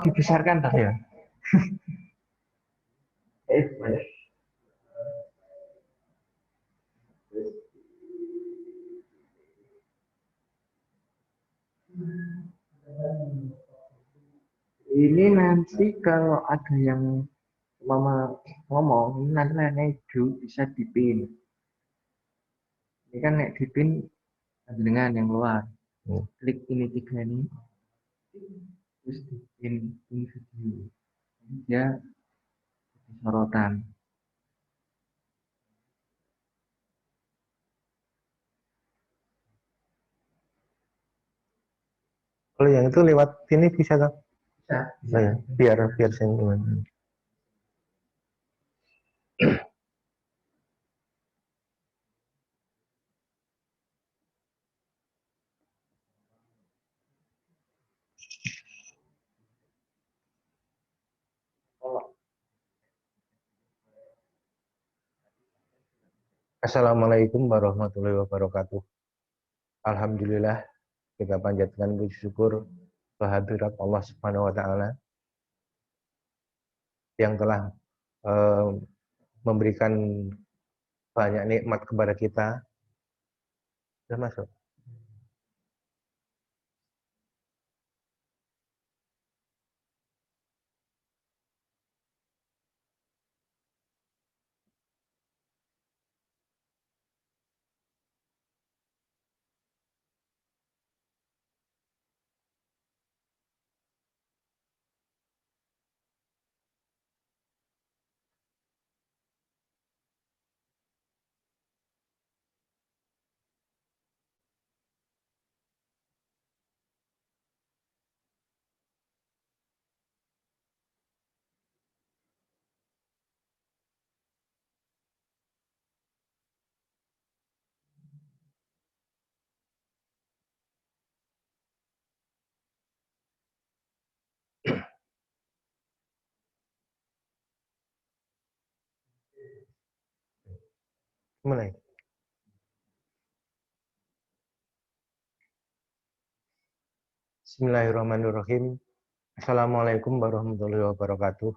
Dibesarkan tak ya? Banyak. Ini nanti kalau ada yang mama ngomong, ini nanti nenek bisa dipin. Ini kan nek dipin dengan yang luar. Klik ini tiga ini, terus dipin ini video. Ini dia sorotan. Kalau yang itu lewat ini bisa kan? Bisa. Bisa ya, biar seniman. Assalamualaikum warahmatullahi wabarakatuh. Alhamdulillah, kita panjatkan puji syukur kehadirat Allah Subhanahu wa taala yang telah eh, memberikan banyak nikmat kepada kita. Sudah masuk. Mulai. Bismillahirrahmanirrahim. Assalamualaikum warahmatullahi wabarakatuh.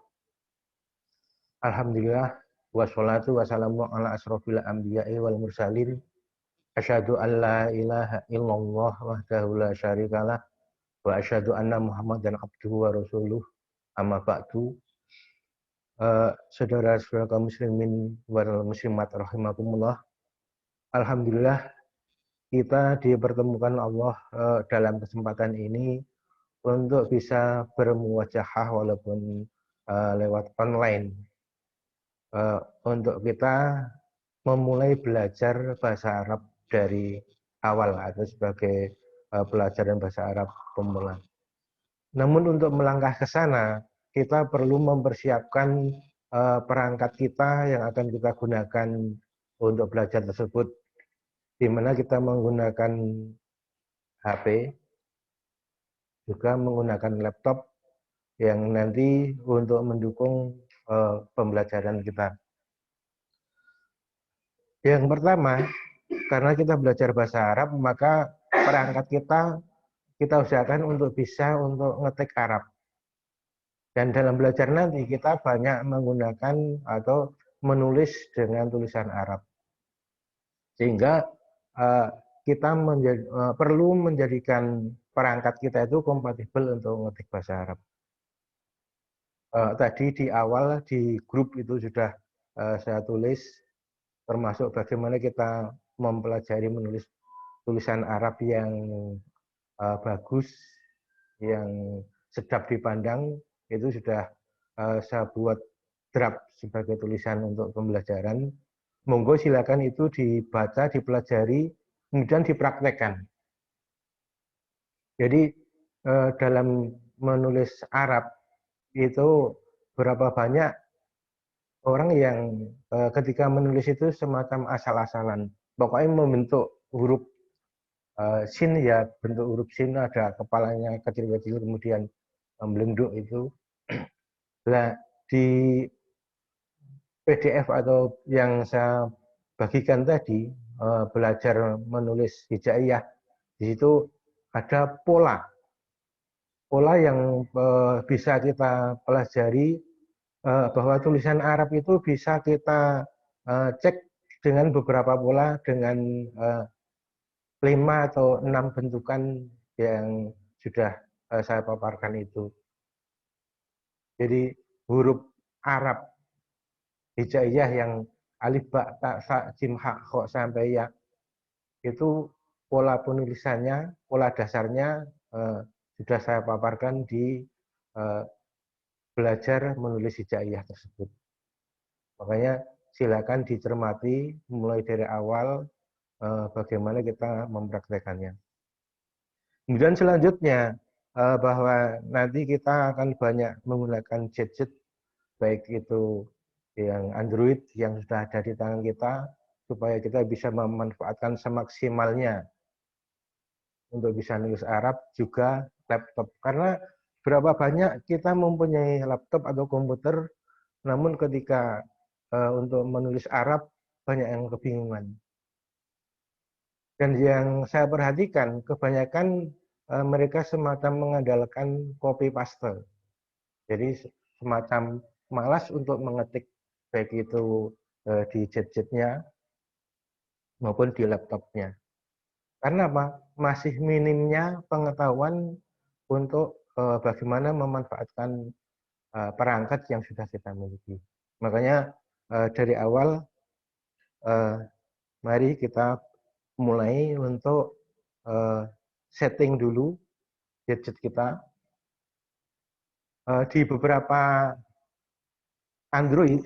Alhamdulillah, wassalatu wassalamu ala asrofil anbiya'i wal mursalin. Asyhadu an la ilaha illallah wahdahu la syarikalah wa asyhadu anna Muhammadan abduhu wa rasuluh. Amma ba'du. Saudara-saudara kaum muslimin wal muslimat rahimakumullah. Alhamdulillah kita dipertemukan Allah dalam kesempatan ini untuk bisa bermuwajahah walaupun lewat online. Untuk kita memulai belajar bahasa Arab dari awal atau sebagai pelajaran bahasa Arab pemula. Namun untuk melangkah ke sana, kita perlu mempersiapkan perangkat kita yang akan kita gunakan untuk belajar tersebut, di mana kita menggunakan HP, juga menggunakan laptop yang nanti untuk mendukung pembelajaran kita. Yang pertama, karena kita belajar bahasa Arab, maka perangkat kita usahakan untuk bisa untuk ngetik Arab. Dan dalam belajar nanti kita banyak menggunakan atau menulis dengan tulisan Arab. Sehingga kita perlu menjadikan perangkat kita itu kompatibel untuk ngetik bahasa Arab. Tadi di awal di grup itu sudah saya tulis, termasuk bagaimana kita mempelajari menulis tulisan Arab yang bagus, yang sedap dipandang, itu sudah saya buat draft sebagai tulisan untuk pembelajaran. Monggo silakan itu dibaca, dipelajari, kemudian dipraktekkan. Jadi dalam menulis Arab itu berapa banyak orang yang ketika menulis itu semacam asal-asalan. Pokoknya membentuk huruf sin, ya bentuk huruf sin, ada kepalanya kecil-kecil kemudian melenduk itu. Nah, di PDF atau yang saya bagikan tadi, belajar menulis hijaiyah, di situ ada pola. pola yang bisa kita pelajari, bahwa tulisan Arab itu bisa kita cek dengan beberapa pola, dengan 5 atau 6 bentukan yang sudah saya paparkan itu. Jadi huruf Arab hijaiyah yang alif ba ta sa jim ha kho sampai ya, itu pola penulisannya, pola dasarnya sudah saya paparkan di eh, belajar menulis hijaiyah tersebut. Makanya silakan dicermati mulai dari awal bagaimana kita mempraktekannya. Kemudian selanjutnya bahwa nanti kita akan banyak menggunakan gadget, baik itu yang Android yang sudah ada di tangan kita, supaya kita bisa memanfaatkan semaksimalnya untuk bisa nulis Arab, juga laptop. Karena berapa banyak kita mempunyai laptop atau komputer, namun ketika untuk menulis Arab banyak yang kebingungan. Dan yang saya perhatikan, kebanyakan mereka semacam mengandalkan copy paste. Jadi semacam malas untuk mengetik, baik itu di gadgetnya maupun di laptopnya. Karena apa? Masih minimnya pengetahuan untuk bagaimana memanfaatkan perangkat yang sudah kita miliki. Makanya dari awal mari kita mulai untuk setting dulu gadget kita. Di beberapa Android,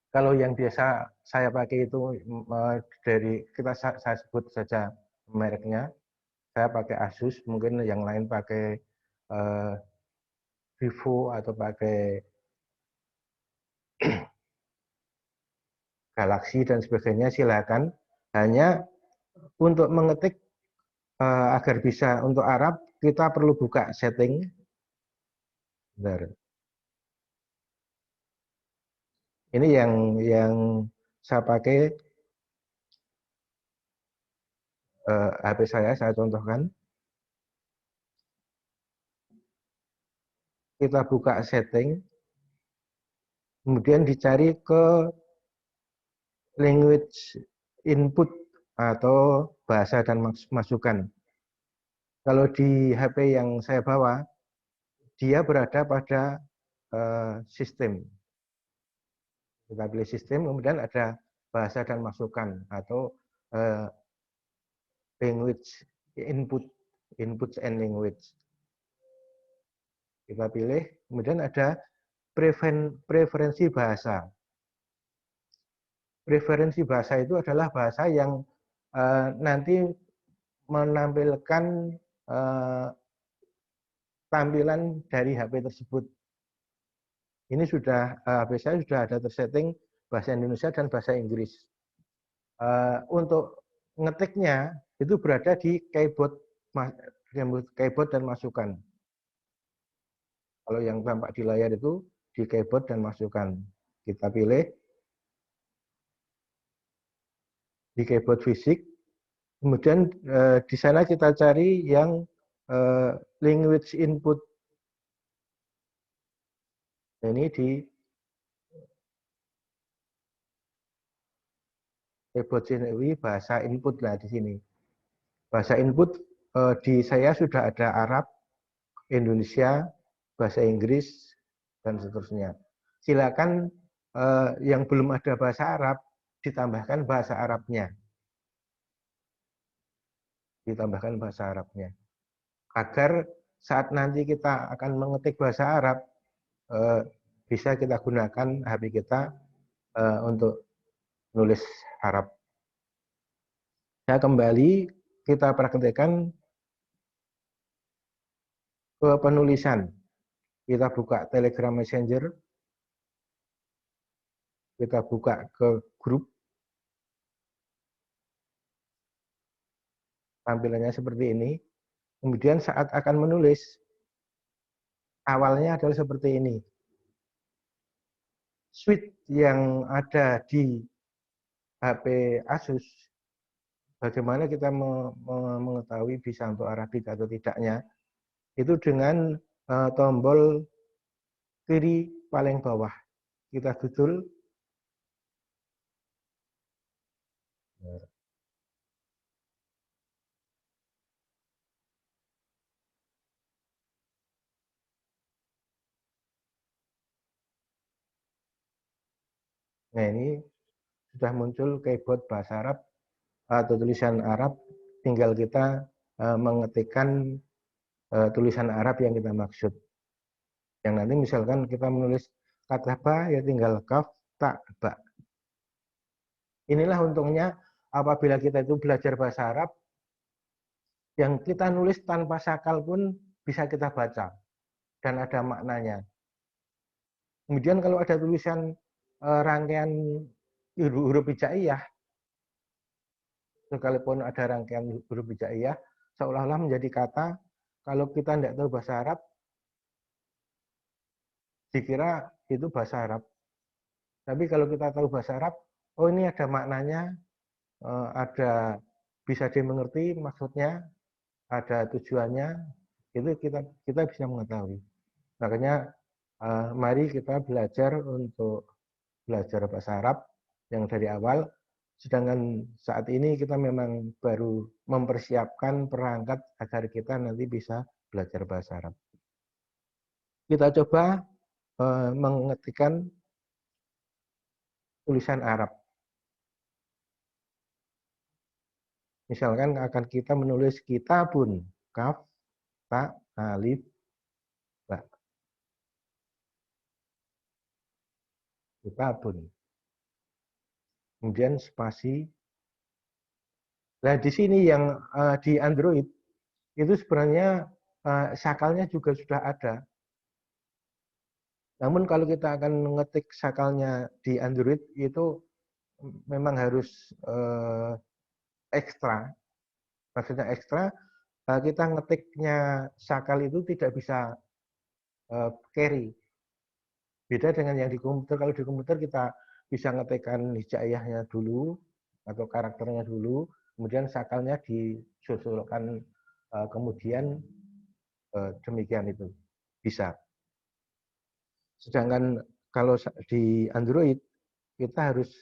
kalau yang biasa saya pakai itu dari saya sebut saja mereknya, saya pakai Asus, mungkin yang lain pakai Vivo atau pakai Galaxy dan sebagainya, silakan. Hanya untuk mengetik agar bisa untuk Arab, kita perlu buka setting. Bentar. Ini yang saya pakai HP saya contohkan. Kita buka setting, kemudian dicari ke language input atau bahasa dan masukan. Kalau di HP yang saya bawa, dia berada pada sistem. Kita pilih sistem, kemudian ada bahasa dan masukan atau language input, inputs and language. Kita pilih, kemudian ada preferensi bahasa. Preferensi bahasa itu adalah bahasa yang nanti menampilkan tampilan dari HP tersebut. Ini sudah HP saya sudah ada tersetting bahasa Indonesia dan bahasa Inggris. Untuk ngetiknya itu berada di keyboard dan masukan. Kalau yang tampak di layar itu di keyboard dan masukan. Kita pilih di keyboard fisik. Kemudian di sana kita cari yang language input. Ini di keyboard sini bahasa input lah di sini. Bahasa input di saya sudah ada Arab, Indonesia, bahasa Inggris, dan seterusnya. Silakan yang belum ada bahasa Arab ditambahkan bahasa Arabnya. Ditambahkan bahasa Arabnya. Agar saat nanti kita akan mengetik bahasa Arab, bisa kita gunakan HP kita untuk nulis Arab. Saya kembali, kita praktekkan ke penulisan. Kita buka Telegram Messenger, kita buka ke grup, tampilannya seperti ini. Kemudian saat akan menulis, awalnya adalah seperti ini. Switch yang ada di HP Asus, bagaimana kita mengetahui bisa untuk Arabik atau tidaknya, itu dengan tombol kiri paling bawah. Kita tutul. Nah, ini sudah muncul keyboard bahasa Arab atau tulisan Arab, tinggal kita mengetikkan tulisan Arab yang kita maksud. Yang nanti misalkan kita menulis kata ba, ya tinggal kaf, ta, ba. Inilah untungnya apabila kita itu belajar bahasa Arab, yang kita nulis tanpa sakal pun bisa kita baca dan ada maknanya. Kemudian kalau ada tulisan rangkaian huruf hijaiyah, sekalipun ada rangkaian huruf hijaiyah, seolah-olah menjadi kata, kalau kita tidak tahu bahasa Arab, dikira itu bahasa Arab. Tapi kalau kita tahu bahasa Arab, oh ini ada maknanya, ada bisa dimengerti maksudnya, ada tujuannya, itu kita bisa mengetahui. Makanya mari kita belajar untuk belajar bahasa Arab yang dari awal. Sedangkan saat ini kita memang baru mempersiapkan perangkat agar kita nanti bisa belajar bahasa Arab. Kita coba mengetikkan tulisan Arab. Misalkan akan kita menulis kitabun, kaf, ta, alif, ba. Kitabun. Kemudian spasi. Nah, di sini yang di Android itu sebenarnya sakalnya juga sudah ada. Namun kalau kita akan mengetik sakalnya di Android itu memang harus ekstra. Maksudnya ekstra, kita ngetiknya sakal itu tidak bisa carry. Beda dengan yang di komputer. Kalau di komputer kita bisa ngetikkan hijaiyahnya dulu atau karakternya dulu, kemudian sakalnya disusulkan kemudian demikian itu bisa. Sedangkan kalau di Android kita harus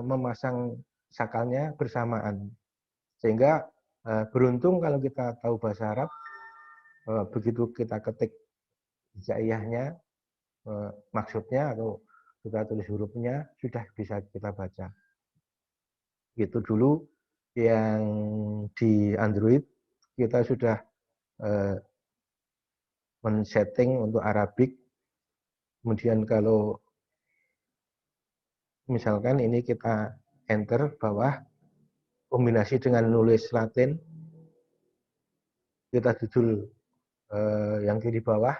memasang sakalnya bersamaan. Sehingga beruntung kalau kita tahu bahasa Arab, begitu kita ketik hijaiyahnya, maksudnya atau kita tulis hurufnya, sudah bisa kita baca. Itu dulu yang di Android kita sudah men-setting untuk Arabik. Kemudian kalau misalkan ini kita enter bawah, kombinasi dengan nulis Latin, kita judul yang kiri bawah,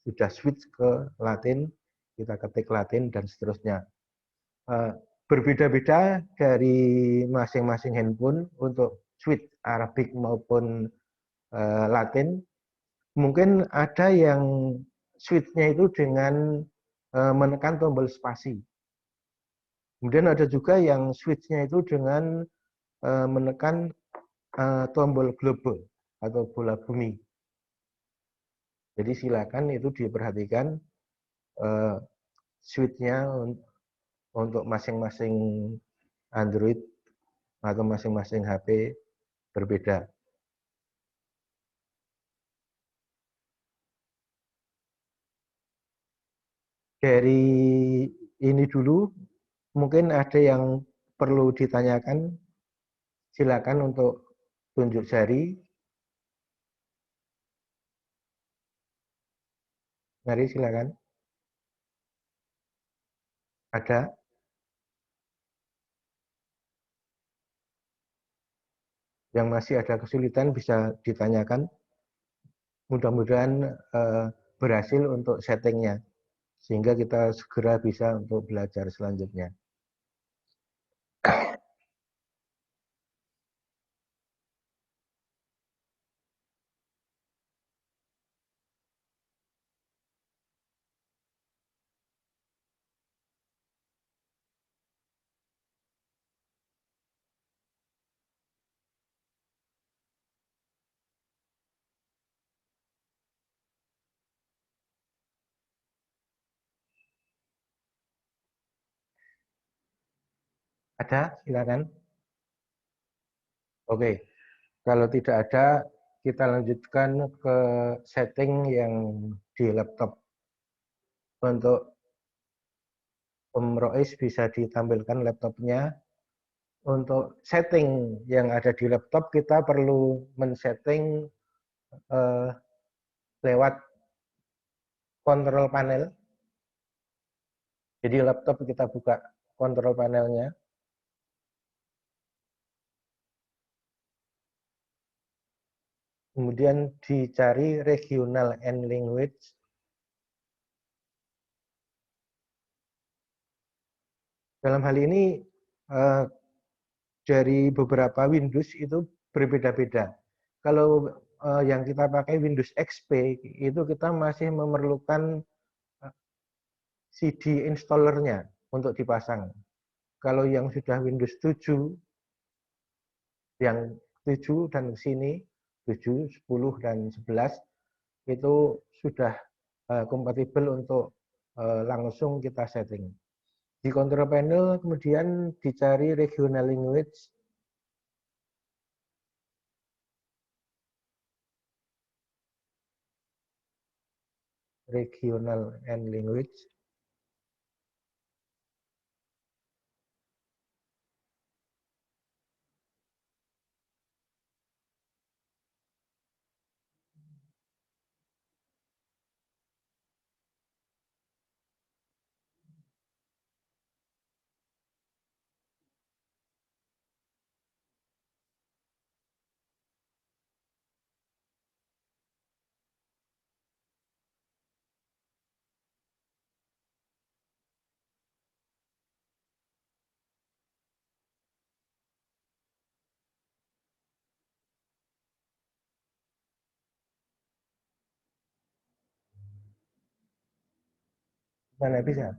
sudah switch ke Latin, kita ketik Latin, dan seterusnya. Berbeda-beda dari masing-masing handphone untuk switch Arabik maupun Latin. Mungkin ada yang switch-nya itu dengan menekan tombol spasi. Kemudian ada juga yang switch-nya itu dengan menekan tombol global atau bola bumi. Jadi silakan itu diperhatikan switch-nya untuk masing-masing Android atau masing-masing HP berbeda. Dari ini dulu, mungkin ada yang perlu ditanyakan, silakan untuk tunjuk jari. Mari silakan. Ada? Yang masih ada kesulitan bisa ditanyakan. Mudah-mudahan berhasil untuk settingnya, sehingga kita segera bisa untuk belajar selanjutnya. Ada? Silakan. Oke, kalau tidak ada, kita lanjutkan ke setting yang di laptop. Untuk Rois bisa ditampilkan laptopnya. Untuk setting yang ada di laptop, kita perlu men-setting eh, lewat kontrol panel. Jadi laptop kita buka kontrol panelnya. Kemudian dicari regional and language. Dalam hal ini eh, dari beberapa Windows itu berbeda-beda. Kalau yang kita pakai Windows XP itu kita masih memerlukan CD installernya untuk dipasang. Kalau yang sudah Windows 7, yang 7 dan ke sini, 7, 10, dan 11, itu sudah kompatibel untuk langsung kita setting. Di control panel kemudian dicari regional language. Regional and language. Mana bisa?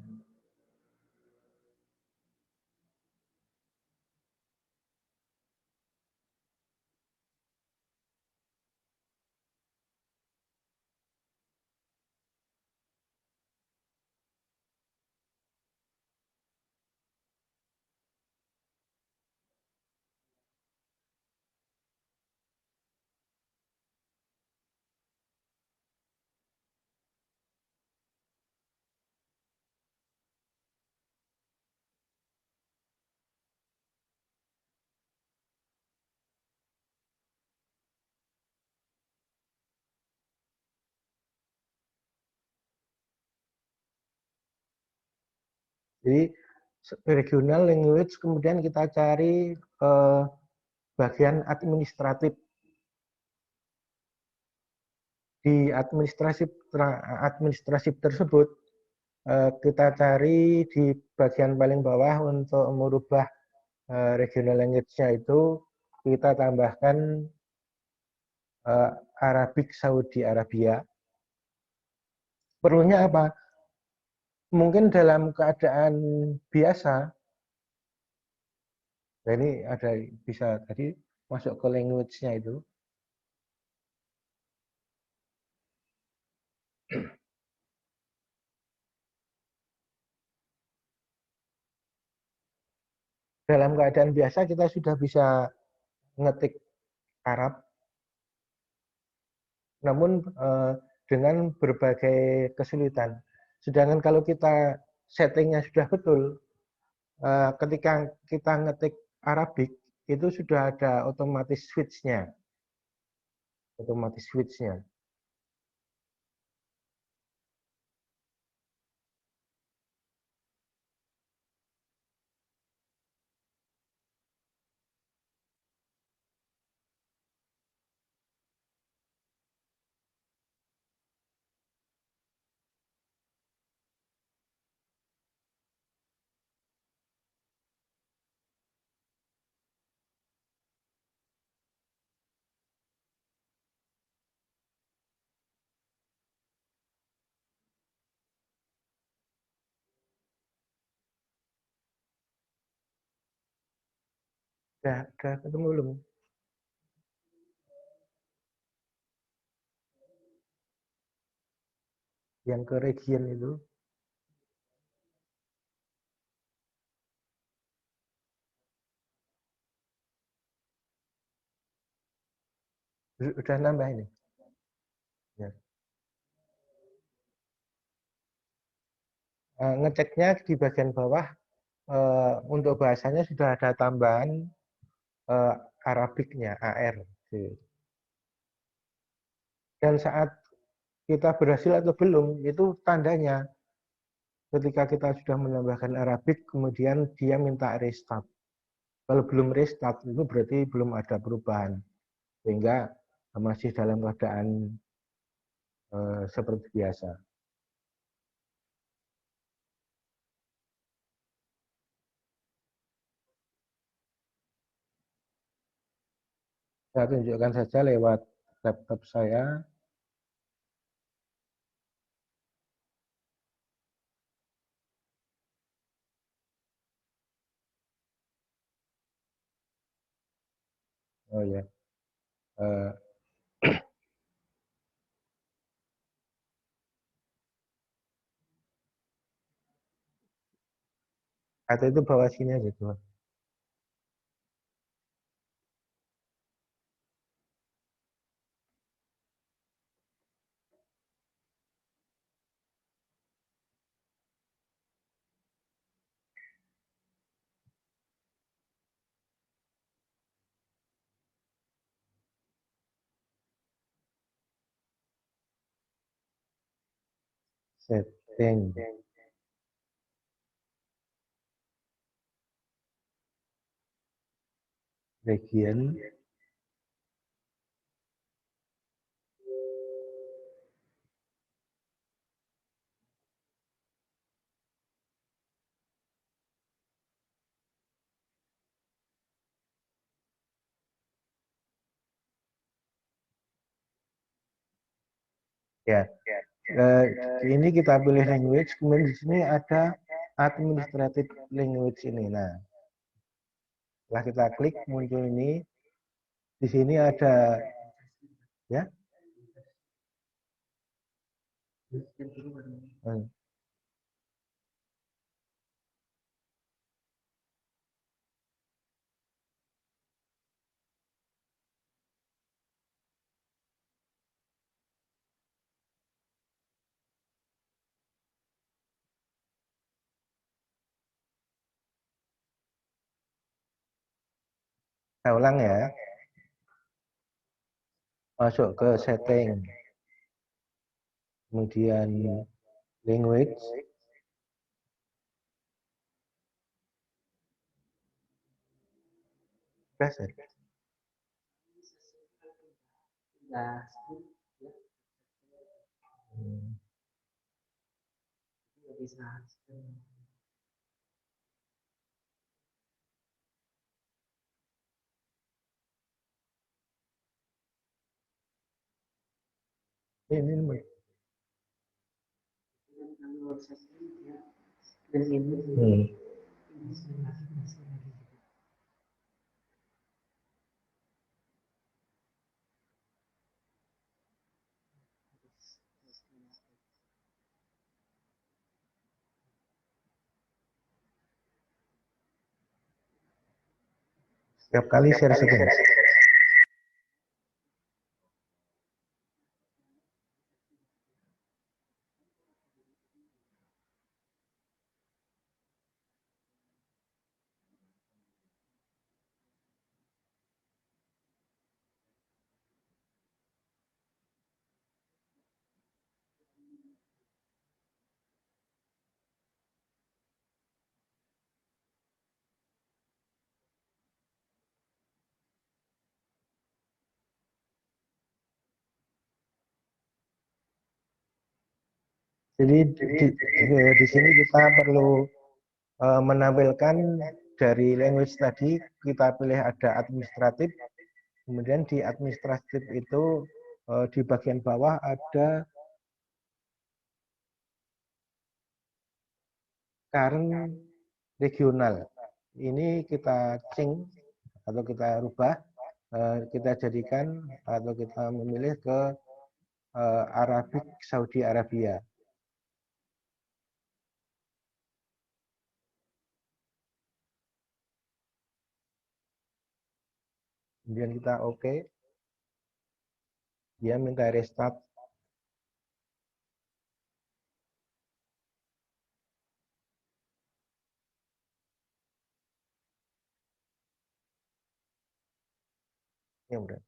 Jadi regional language kemudian kita cari bagian administratif. Di administratif tersebut kita cari di bagian paling bawah untuk merubah regional language-nya itu kita tambahkan Arabic Saudi Arabia. Perlunya apa? Mungkin dalam keadaan biasa, nah ini ada bisa tadi masuk ke language-nya itu. Dalam keadaan biasa kita sudah bisa ngetik Arab, namun dengan berbagai kesulitan. Sedangkan kalau kita settingnya sudah betul, ketika kita ngetik Arabic itu sudah ada otomatis switch-nya, otomatis switch-nya. Udah ketemu belum? Yang ke region itu. Udah nambah ini. Ya. Ngeceknya di bagian bawah untuk bahasanya sudah ada tambahan Arabiknya AR. Dan saat kita berhasil atau belum itu tandanya ketika kita sudah menambahkan Arabik kemudian dia minta restart. Kalau belum restart itu berarti belum ada perubahan sehingga masih dalam keadaan seperti biasa. Saya tunjukkan saja lewat laptop saya. Oh ya, atau itu bawah sini aja tuh. Setting, region, ya. Ini kita pilih language, kemudian di sini ada administrative language ini. Nah, setelah kita klik muncul ini, di sini ada ya. Saya ulang ya. Masuk ke setting, kemudian language, present. Ini setiap kali share screen. Jadi di sini kita perlu menampilkan dari language tadi, kita pilih ada administratif, kemudian di administratif itu di bagian bawah ada current regional. Ini kita change atau kita rubah, kita jadikan atau kita memilih ke Arabic Saudi Arabia. Kemudian kita oke. Dia minta restart. Ya, udah.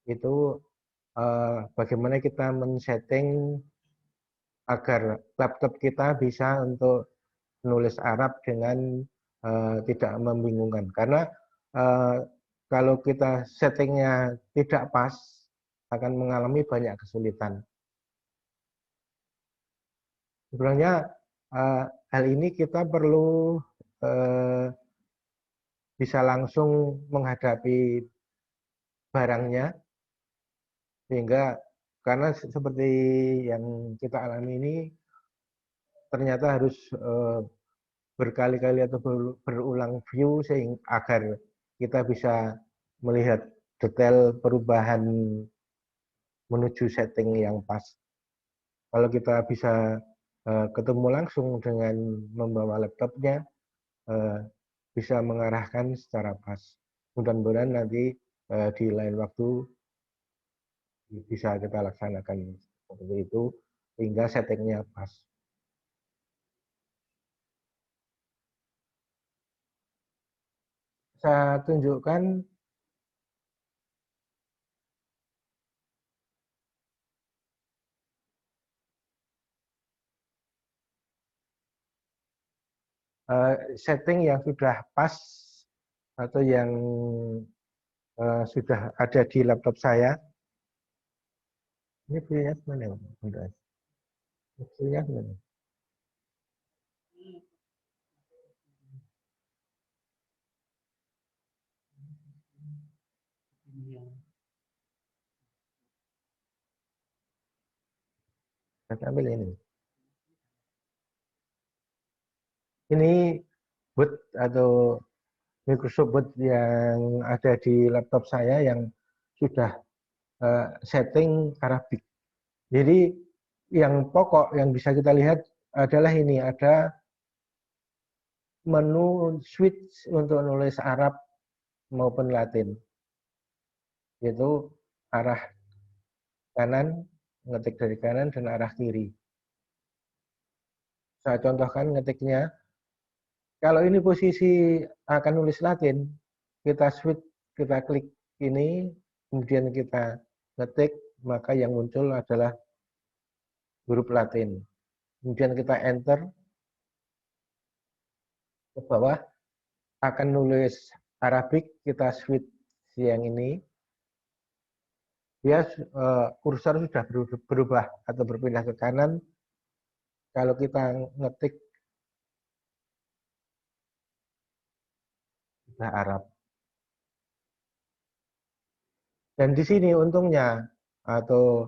Itu bagaimana kita men-setting agar laptop kita bisa untuk nulis Arab dengan tidak membingungkan. Karena eh, kalau kita settingnya tidak pas, akan mengalami banyak kesulitan. Sebenarnya hal ini kita perlu eh, bisa langsung menghadapi barangnya, sehingga karena seperti yang kita alami ini ternyata harus berkali-kali atau berulang view sehingga agar kita bisa melihat detail perubahan menuju setting yang pas. Kalau kita bisa ketemu langsung dengan membawa laptopnya, bisa mengarahkan secara pas. Mudah-mudahan nanti di lain waktu bisa kita laksanakan seperti itu sehingga settingnya pas. Saya tunjukkan setting yang sudah pas atau yang sudah ada di laptop saya. Ini videonya mana? Videonya mana? Saya ambil ini. Ini boot atau Microsoft Word yang ada di laptop saya yang sudah setting Arabic. Jadi yang pokok yang bisa kita lihat adalah ini, ada menu switch untuk nulis Arab maupun Latin. Yaitu arah kanan, ngetik dari kanan, dan arah kiri. Saya contohkan ngetiknya. Kalau ini posisi akan nulis Latin, kita switch, kita klik ini, kemudian kita ngetik, maka yang muncul adalah huruf Latin. Kemudian kita enter, ke bawah, akan nulis Arabic, kita switch yang ini, dia kursor sudah berubah atau berpindah ke kanan. Kalau kita ngetik sudah Arab. Dan di sini untungnya atau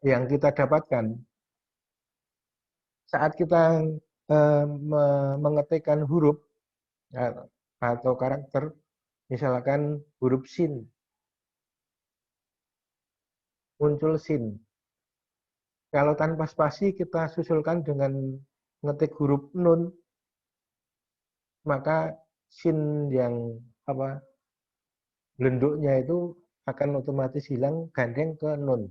yang kita dapatkan saat kita mengetikkan huruf atau karakter, misalkan huruf sin, muncul sin. Kalau tanpa spasi kita susulkan dengan ngetik huruf nun, maka sin yang belenduknya itu akan otomatis hilang, gandeng ke nun.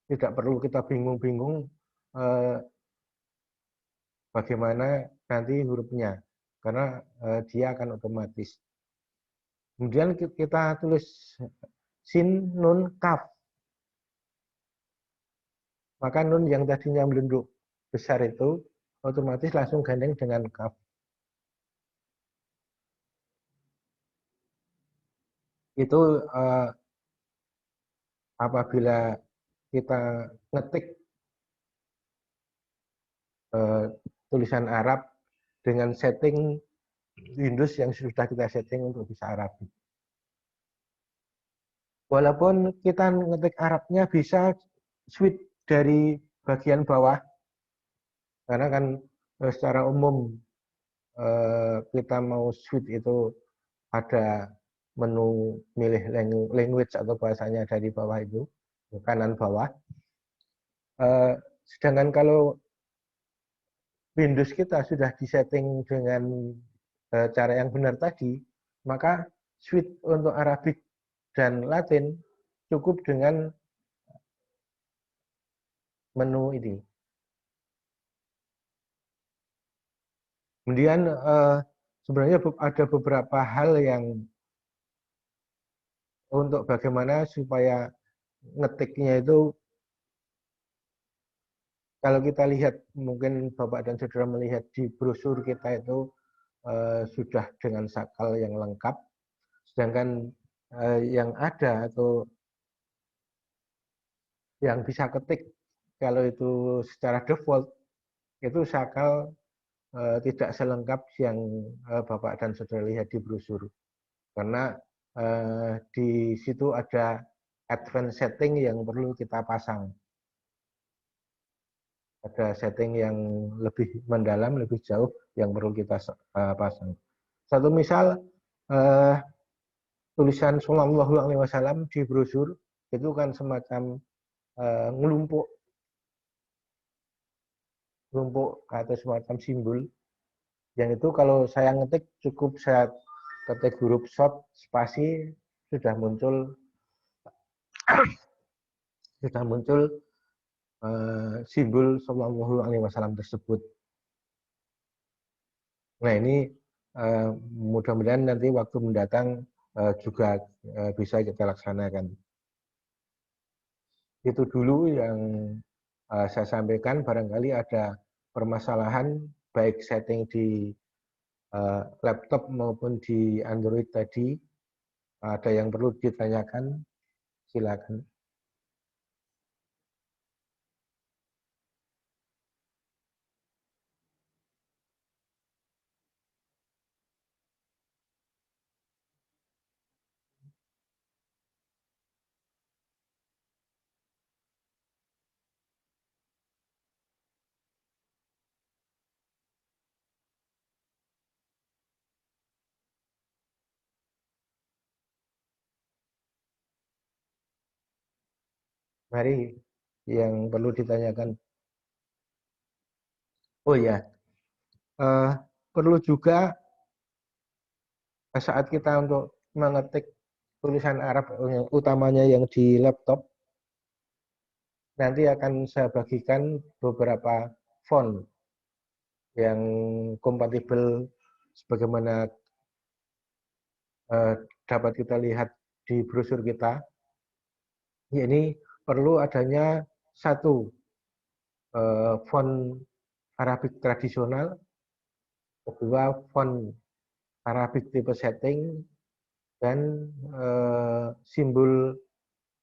Tidak perlu kita bingung-bingung bagaimana nanti hurufnya, karena dia akan otomatis. Kemudian kita tulis sin, nun, kaf. Maka nun yang tadinya melenduk besar itu otomatis langsung gandeng dengan kaf. Itu apabila kita ngetik tulisan Arab dengan setting Windows yang sudah kita setting untuk bisa Arabic. Walaupun kita ngetik Arabnya bisa switch dari bagian bawah, karena kan secara umum kita mau switch itu ada menu milih language atau bahasanya ada di bawah itu, kanan bawah. Sedangkan kalau Windows kita sudah disetting dengan cara yang benar tadi, maka switch untuk Arabic dan Latin cukup dengan menu ini. Kemudian sebenarnya ada beberapa hal yang untuk bagaimana supaya ngetiknya itu, kalau kita lihat, mungkin Bapak dan Saudara melihat di brosur kita itu sudah dengan sakal yang lengkap, sedangkan yang ada atau yang bisa ketik kalau itu secara default itu sakal tidak selengkap yang Bapak dan Saudara lihat di brosur, karena di situ ada advanced setting yang perlu kita pasang. Ada setting yang lebih mendalam, lebih jauh yang perlu kita pasang. Satu misal, tulisan Shallallahu Alaihi Wasallam di brosur itu kan semacam ngelumpuk atau semacam simbol. Yang itu kalau saya ngetik cukup saya ketik huruf short spasi sudah muncul simbol Shallallahu Alaihi Wasallam tersebut. Nah ini mudah-mudahan nanti waktu mendatang juga bisa kita laksanakan. Itu dulu yang saya sampaikan. Barangkali ada permasalahan baik setting di laptop maupun di Android tadi, ada yang perlu ditanyakan, silakan. Mari, yang perlu ditanyakan. Oh ya, perlu juga saat kita untuk mengetik tulisan Arab, utamanya yang di laptop, nanti akan saya bagikan beberapa font yang kompatibel sebagaimana dapat kita lihat di brosur kita. Ini perlu adanya satu font Arabik tradisional, kedua font Arabik tipe setting, dan simbol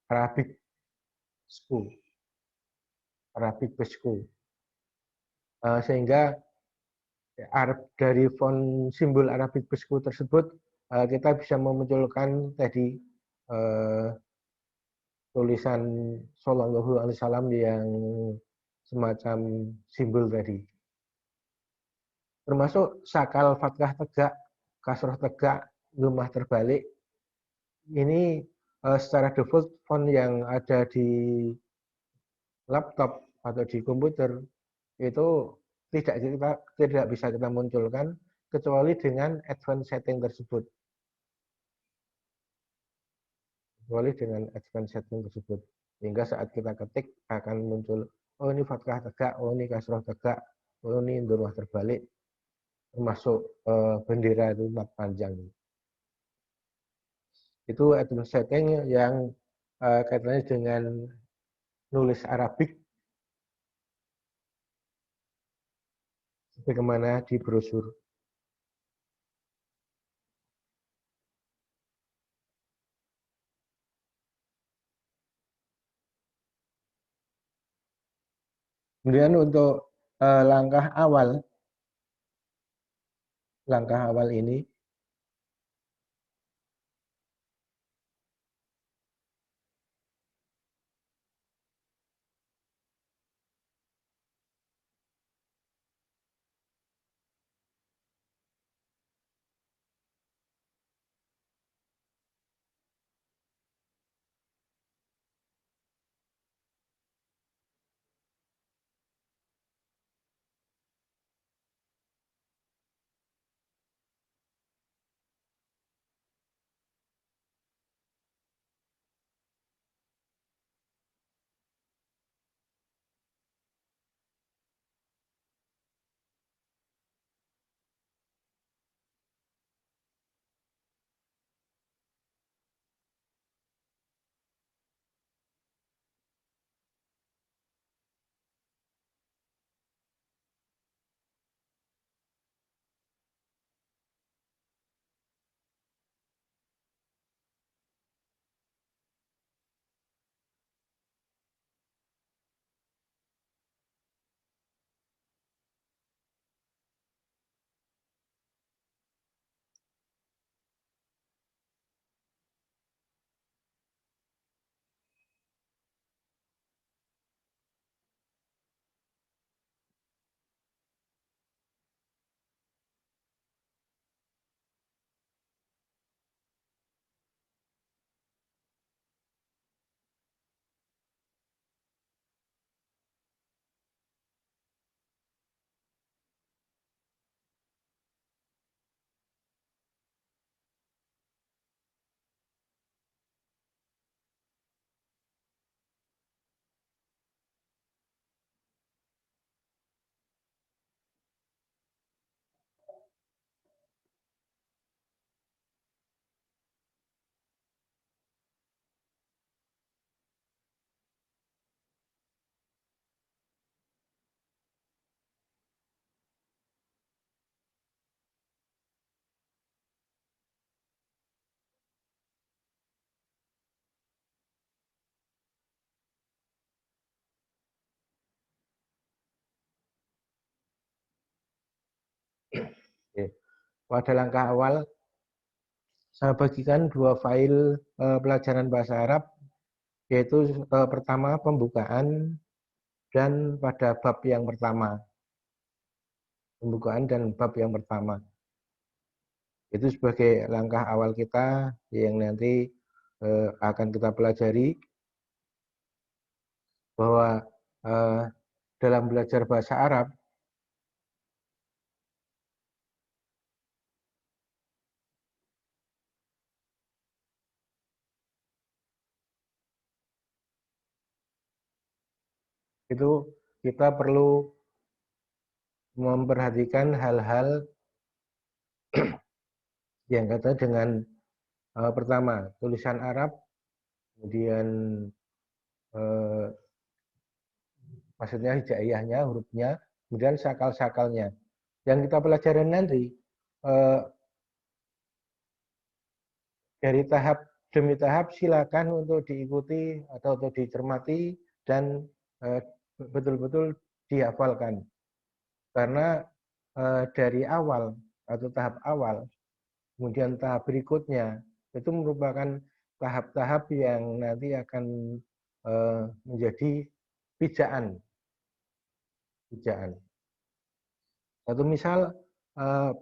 Arabik school, Arabik school. Sehingga dari font simbol Arabik school tersebut kita bisa memunculkan tadi tulisan Shallallahu Alaihi Wasallam yang semacam simbol tadi. Termasuk sakal fathah tegak, kasroh tegak, dhammah terbalik. Ini secara default font yang ada di laptop atau di komputer itu tidak bisa kita munculkan kecuali dengan advanced setting tersebut. Sehingga saat kita ketik akan muncul, oh ini fathah tegak, oh ini kasroh tegak, oh ini dhammah terbalik, termasuk bendera itu mat panjang. Itu advanced setting yang kaitannya dengan nulis Arabik bagaimana di brosur. Kemudian untuk langkah awal ini Oke. Pada langkah awal, saya bagikan 2 file pelajaran bahasa Arab, yaitu pertama pembukaan dan pada bab yang pertama. Pembukaan dan bab yang pertama. Itu sebagai langkah awal kita yang nanti akan kita pelajari bahwa dalam belajar bahasa Arab itu kita perlu memperhatikan hal-hal yang kata dengan pertama tulisan Arab, kemudian eh, maksudnya hijaiyahnya, hurufnya, kemudian sakal-sakalnya. Yang kita pelajari nanti eh, dari tahap demi tahap silakan untuk diikuti atau untuk dicermati dan betul-betul dihafalkan. Karena dari awal atau tahap awal, kemudian tahap berikutnya itu merupakan tahap-tahap yang nanti akan menjadi pijaan. Satu misal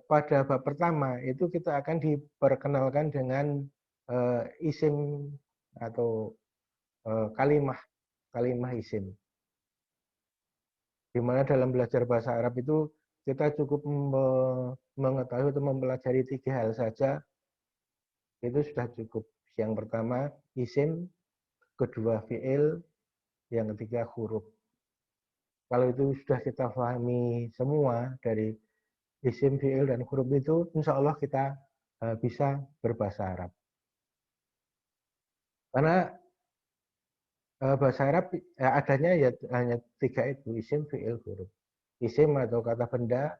pada bab pertama itu kita akan diperkenalkan dengan isim atau kalimah isim. Di mana dalam belajar bahasa Arab itu kita cukup mengetahui atau mempelajari 3 hal saja, itu sudah cukup. Yang pertama isim, kedua fi'il, yang ketiga huruf. Kalau itu sudah kita pahami semua dari isim, fi'il, dan huruf itu, insya Allah kita bisa berbahasa Arab. Karena bahasa Arab adanya ya hanya 3 itu, isim, fi'il, huruf. Isim atau kata benda,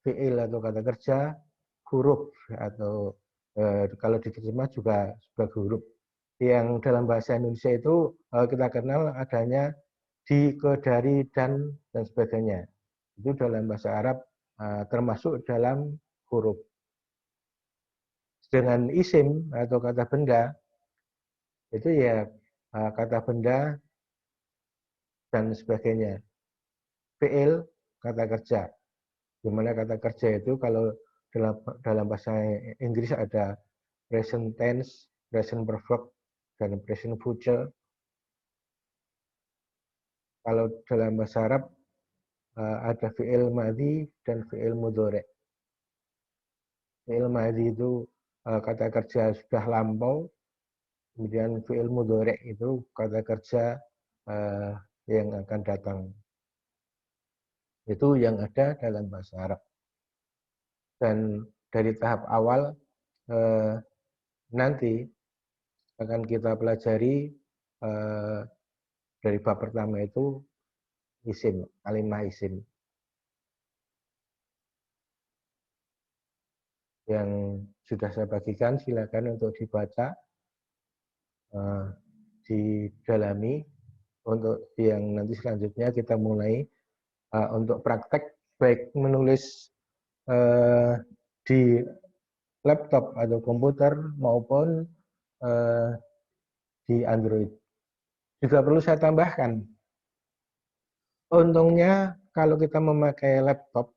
fi'il atau kata kerja, huruf atau kalau diterjemah juga sebagai huruf. Yang dalam bahasa Indonesia itu kita kenal adanya di, ke, dari, dan sebagainya. Itu dalam bahasa Arab termasuk dalam huruf. Dengan isim atau kata benda, itu ya kata benda dan sebagainya. Fi'il, kata kerja. Dimana kata kerja itu kalau dalam bahasa Inggris ada present tense, present perfect, dan present future. Kalau dalam bahasa Arab ada fi'il madhi dan fi'il mudhari. Fi'il madhi itu kata kerja sudah lampau, kemudian fi'il mudhari itu kata kerja yang akan datang. Itu yang ada dalam bahasa Arab. Dan dari tahap awal nanti akan kita pelajari dari bab pertama itu isim, kalimah isim. Yang sudah saya bagikan silakan untuk dibaca, didalami. Untuk yang nanti selanjutnya kita mulai untuk praktek baik menulis di laptop atau komputer maupun di Android. Juga perlu saya tambahkan, untungnya kalau kita memakai laptop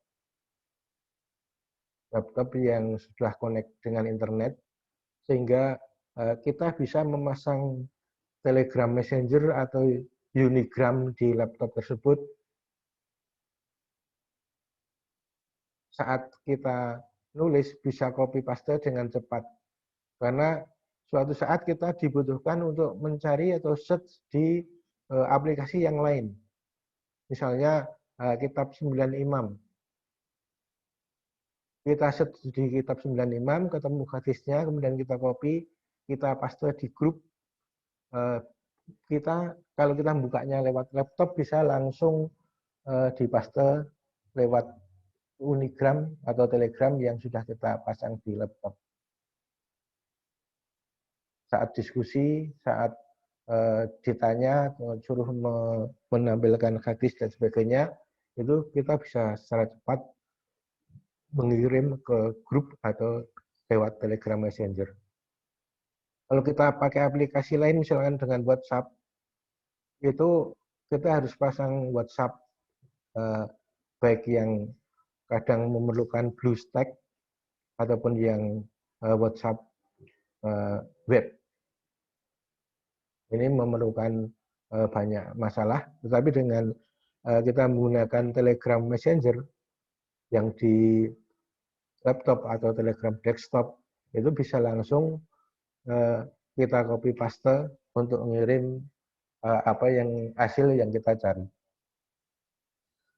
yang sudah connect dengan internet, sehingga kita bisa memasang Telegram Messenger atau Unigram di laptop tersebut. Saat kita nulis bisa copy paste dengan cepat. Karena suatu saat kita dibutuhkan untuk mencari atau search di aplikasi yang lain. Misalnya kitab 9 Imam. Kita search di kitab 9 Imam, ketemu hadisnya, kemudian kita copy, kita paste di grup. Kita kalau kita bukanya lewat laptop bisa langsung dipaste lewat Unigram atau Telegram yang sudah kita pasang di laptop. Saat diskusi, saat ditanya, suruh menampilkan hadis dan sebagainya, itu kita bisa secara cepat mengirim ke grup atau lewat Telegram Messenger. Kalau kita pakai aplikasi lain misalkan dengan WhatsApp, itu kita harus pasang WhatsApp baik yang kadang memerlukan BlueStack ataupun yang WhatsApp web. Ini memerlukan banyak masalah, tetapi dengan kita menggunakan Telegram Messenger yang di laptop atau Telegram desktop, itu bisa langsung kita copy paste untuk mengirim apa yang hasil yang kita cari.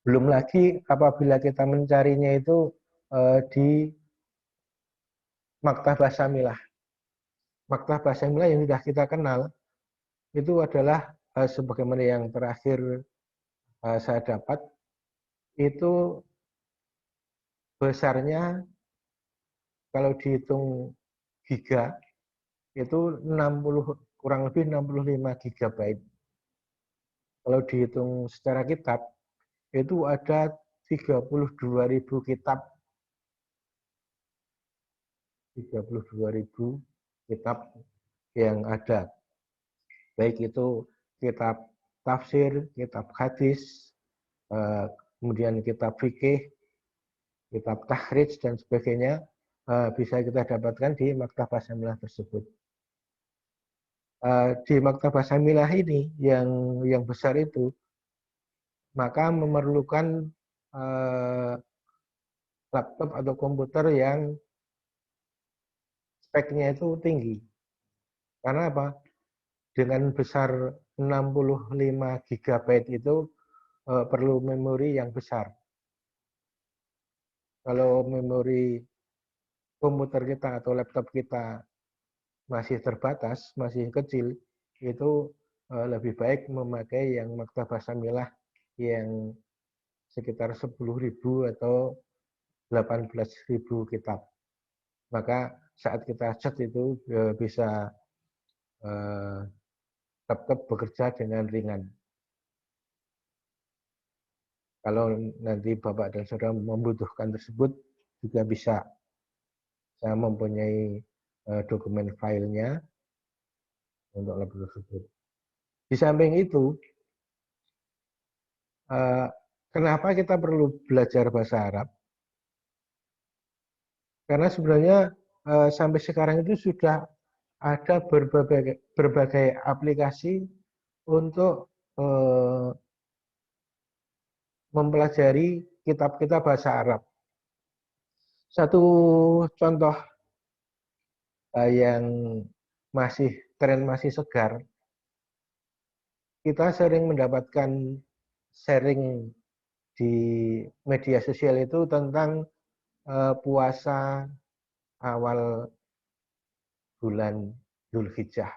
Belum lagi apabila kita mencarinya itu di Maktah Basamilah. Maktah Basamilah yang sudah kita kenal itu adalah sebagaimana yang terakhir saya dapat, itu besarnya kalau dihitung giga itu 60, kurang lebih 65 GB. Kalau dihitung secara kitab itu ada 32.000 kitab. 32.000 kitab yang ada. Baik itu kitab tafsir, kitab hadis, kemudian kitab fikih, kitab tahrij dan sebagainya bisa kita dapatkan di Maktabah Basamilah tersebut. Di Maktabah Basamilah ini yang besar itu, maka memerlukan laptop atau komputer yang speknya itu tinggi. Karena apa? Dengan besar 65 GB itu perlu memori yang besar. Kalau memori komputer kita atau laptop kita masih terbatas, masih kecil, itu lebih baik memakai yang Maktabah Basamilah yang sekitar 10.000 atau 18.000 kitab. Maka saat kita chat itu bisa laptop bekerja dengan ringan. Kalau nanti Bapak dan Saudara membutuhkan tersebut, juga bisa. Saya mempunyai dokumen filenya untuk laptop tersebut. Di samping itu, kenapa kita perlu belajar bahasa Arab? Karena sebenarnya sampai sekarang itu sudah ada berbagai aplikasi untuk mempelajari kitab-kitab bahasa Arab. Satu contoh yang masih tren, masih segar, kita sering mendapatkan sharing di media sosial itu tentang puasa awal bulan Dzulhijjah.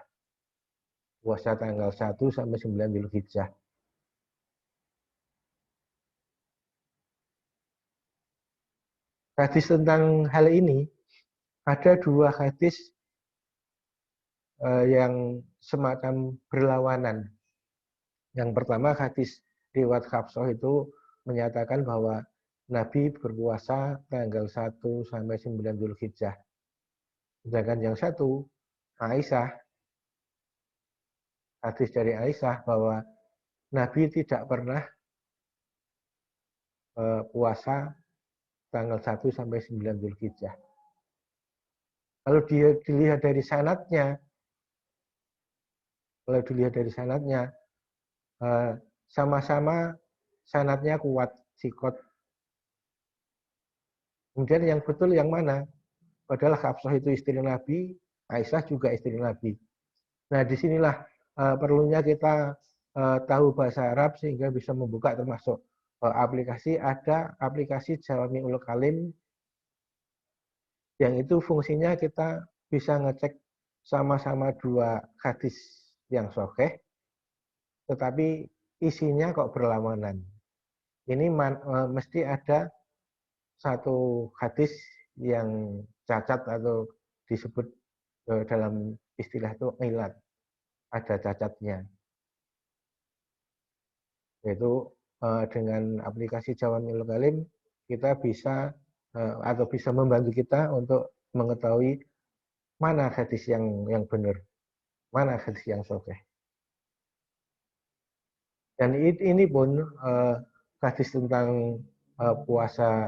Puasa tanggal 1 sampai 9 Dzulhijjah. Hadis tentang hal ini, ada dua hadis yang semacam berlawanan. Yang pertama hadis riwayat Hafsah itu menyatakan bahwa Nabi berpuasa tanggal 1 sampai 9 Dzulhijjah. Sedangkan yang satu, Aisyah, hadis dari Aisyah bahwa Nabi tidak pernah puasa tanggal 1 sampai 9 Dzulhijjah. Kalau dilihat dari sanadnya, sama-sama sanadnya kuat, sikot. Kemudian yang betul yang mana? Padahal Hafsah itu istri Nabi, Aisyah juga istri Nabi. Nah, disinilah perlunya kita tahu bahasa Arab sehingga bisa membuka termasuk aplikasi. Ada aplikasi Jawami'ul Kalim yang itu fungsinya kita bisa ngecek sama-sama dua hadis yang sahih, tetapi isinya kok berlawanan. Ini mesti ada satu hadis yang cacat atau disebut dalam istilah itu ilat, ada cacatnya. Yaitu dengan aplikasi Jawami'ul Kalim kita bisa atau bisa membantu kita untuk mengetahui mana hadis yang benar, mana hadis yang sahih. Dan ini pun hadis tentang puasa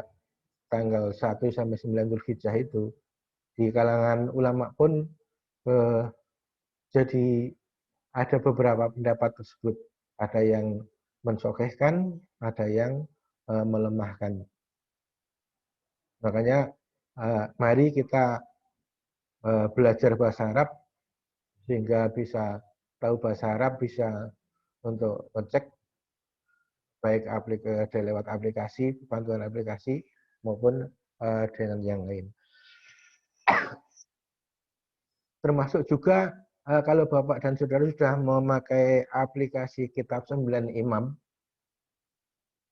tanggal 1 sampai 9 Dzulhijjah itu di kalangan ulama pun jadi ada beberapa pendapat tersebut. Ada yang mensahihkan, ada yang melemahkan. Makanya mari kita belajar bahasa Arab sehingga bisa tahu bahasa Arab, bisa untuk ngecek baik aplikasi lewat aplikasi, bantuan aplikasi maupun dengan yang lain. Termasuk juga kalau Bapak dan Saudara sudah memakai aplikasi Kitab 9 Imam,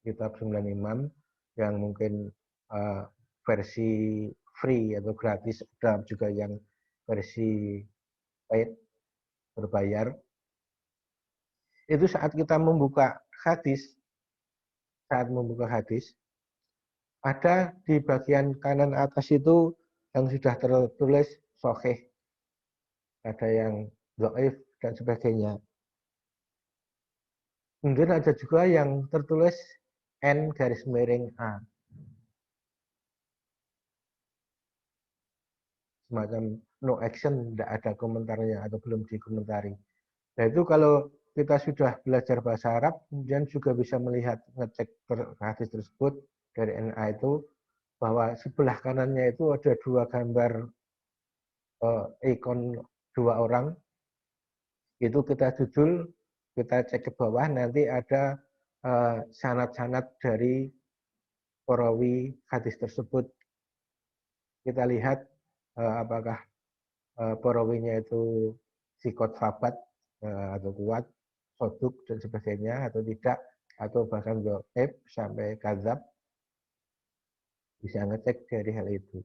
Kitab 9 Imam yang mungkin versi free atau gratis, ada juga yang versi paid berbayar. Itu saat kita membuka hadis, ada di bagian kanan atas itu yang sudah tertulis sahih, ada yang dhaif dan sebagainya. Kemudian ada juga yang tertulis N_A. Semacam no action, tidak ada komentarnya atau belum dikomentari. Nah itu kalau kita sudah belajar bahasa Arab, kemudian juga bisa melihat, ngecek hadis tersebut dari NA itu, bahwa sebelah kanannya itu ada dua gambar ikon dua orang. Itu kita judul, kita cek ke bawah, nanti ada sanad-sanad dari perawi hadis tersebut. Kita lihat apakah perawinya itu sikot sabat atau kuat, soduk dan sebagainya atau tidak, atau bahkan dhaif sampai kadzab, bisa ngecek dari hal itu.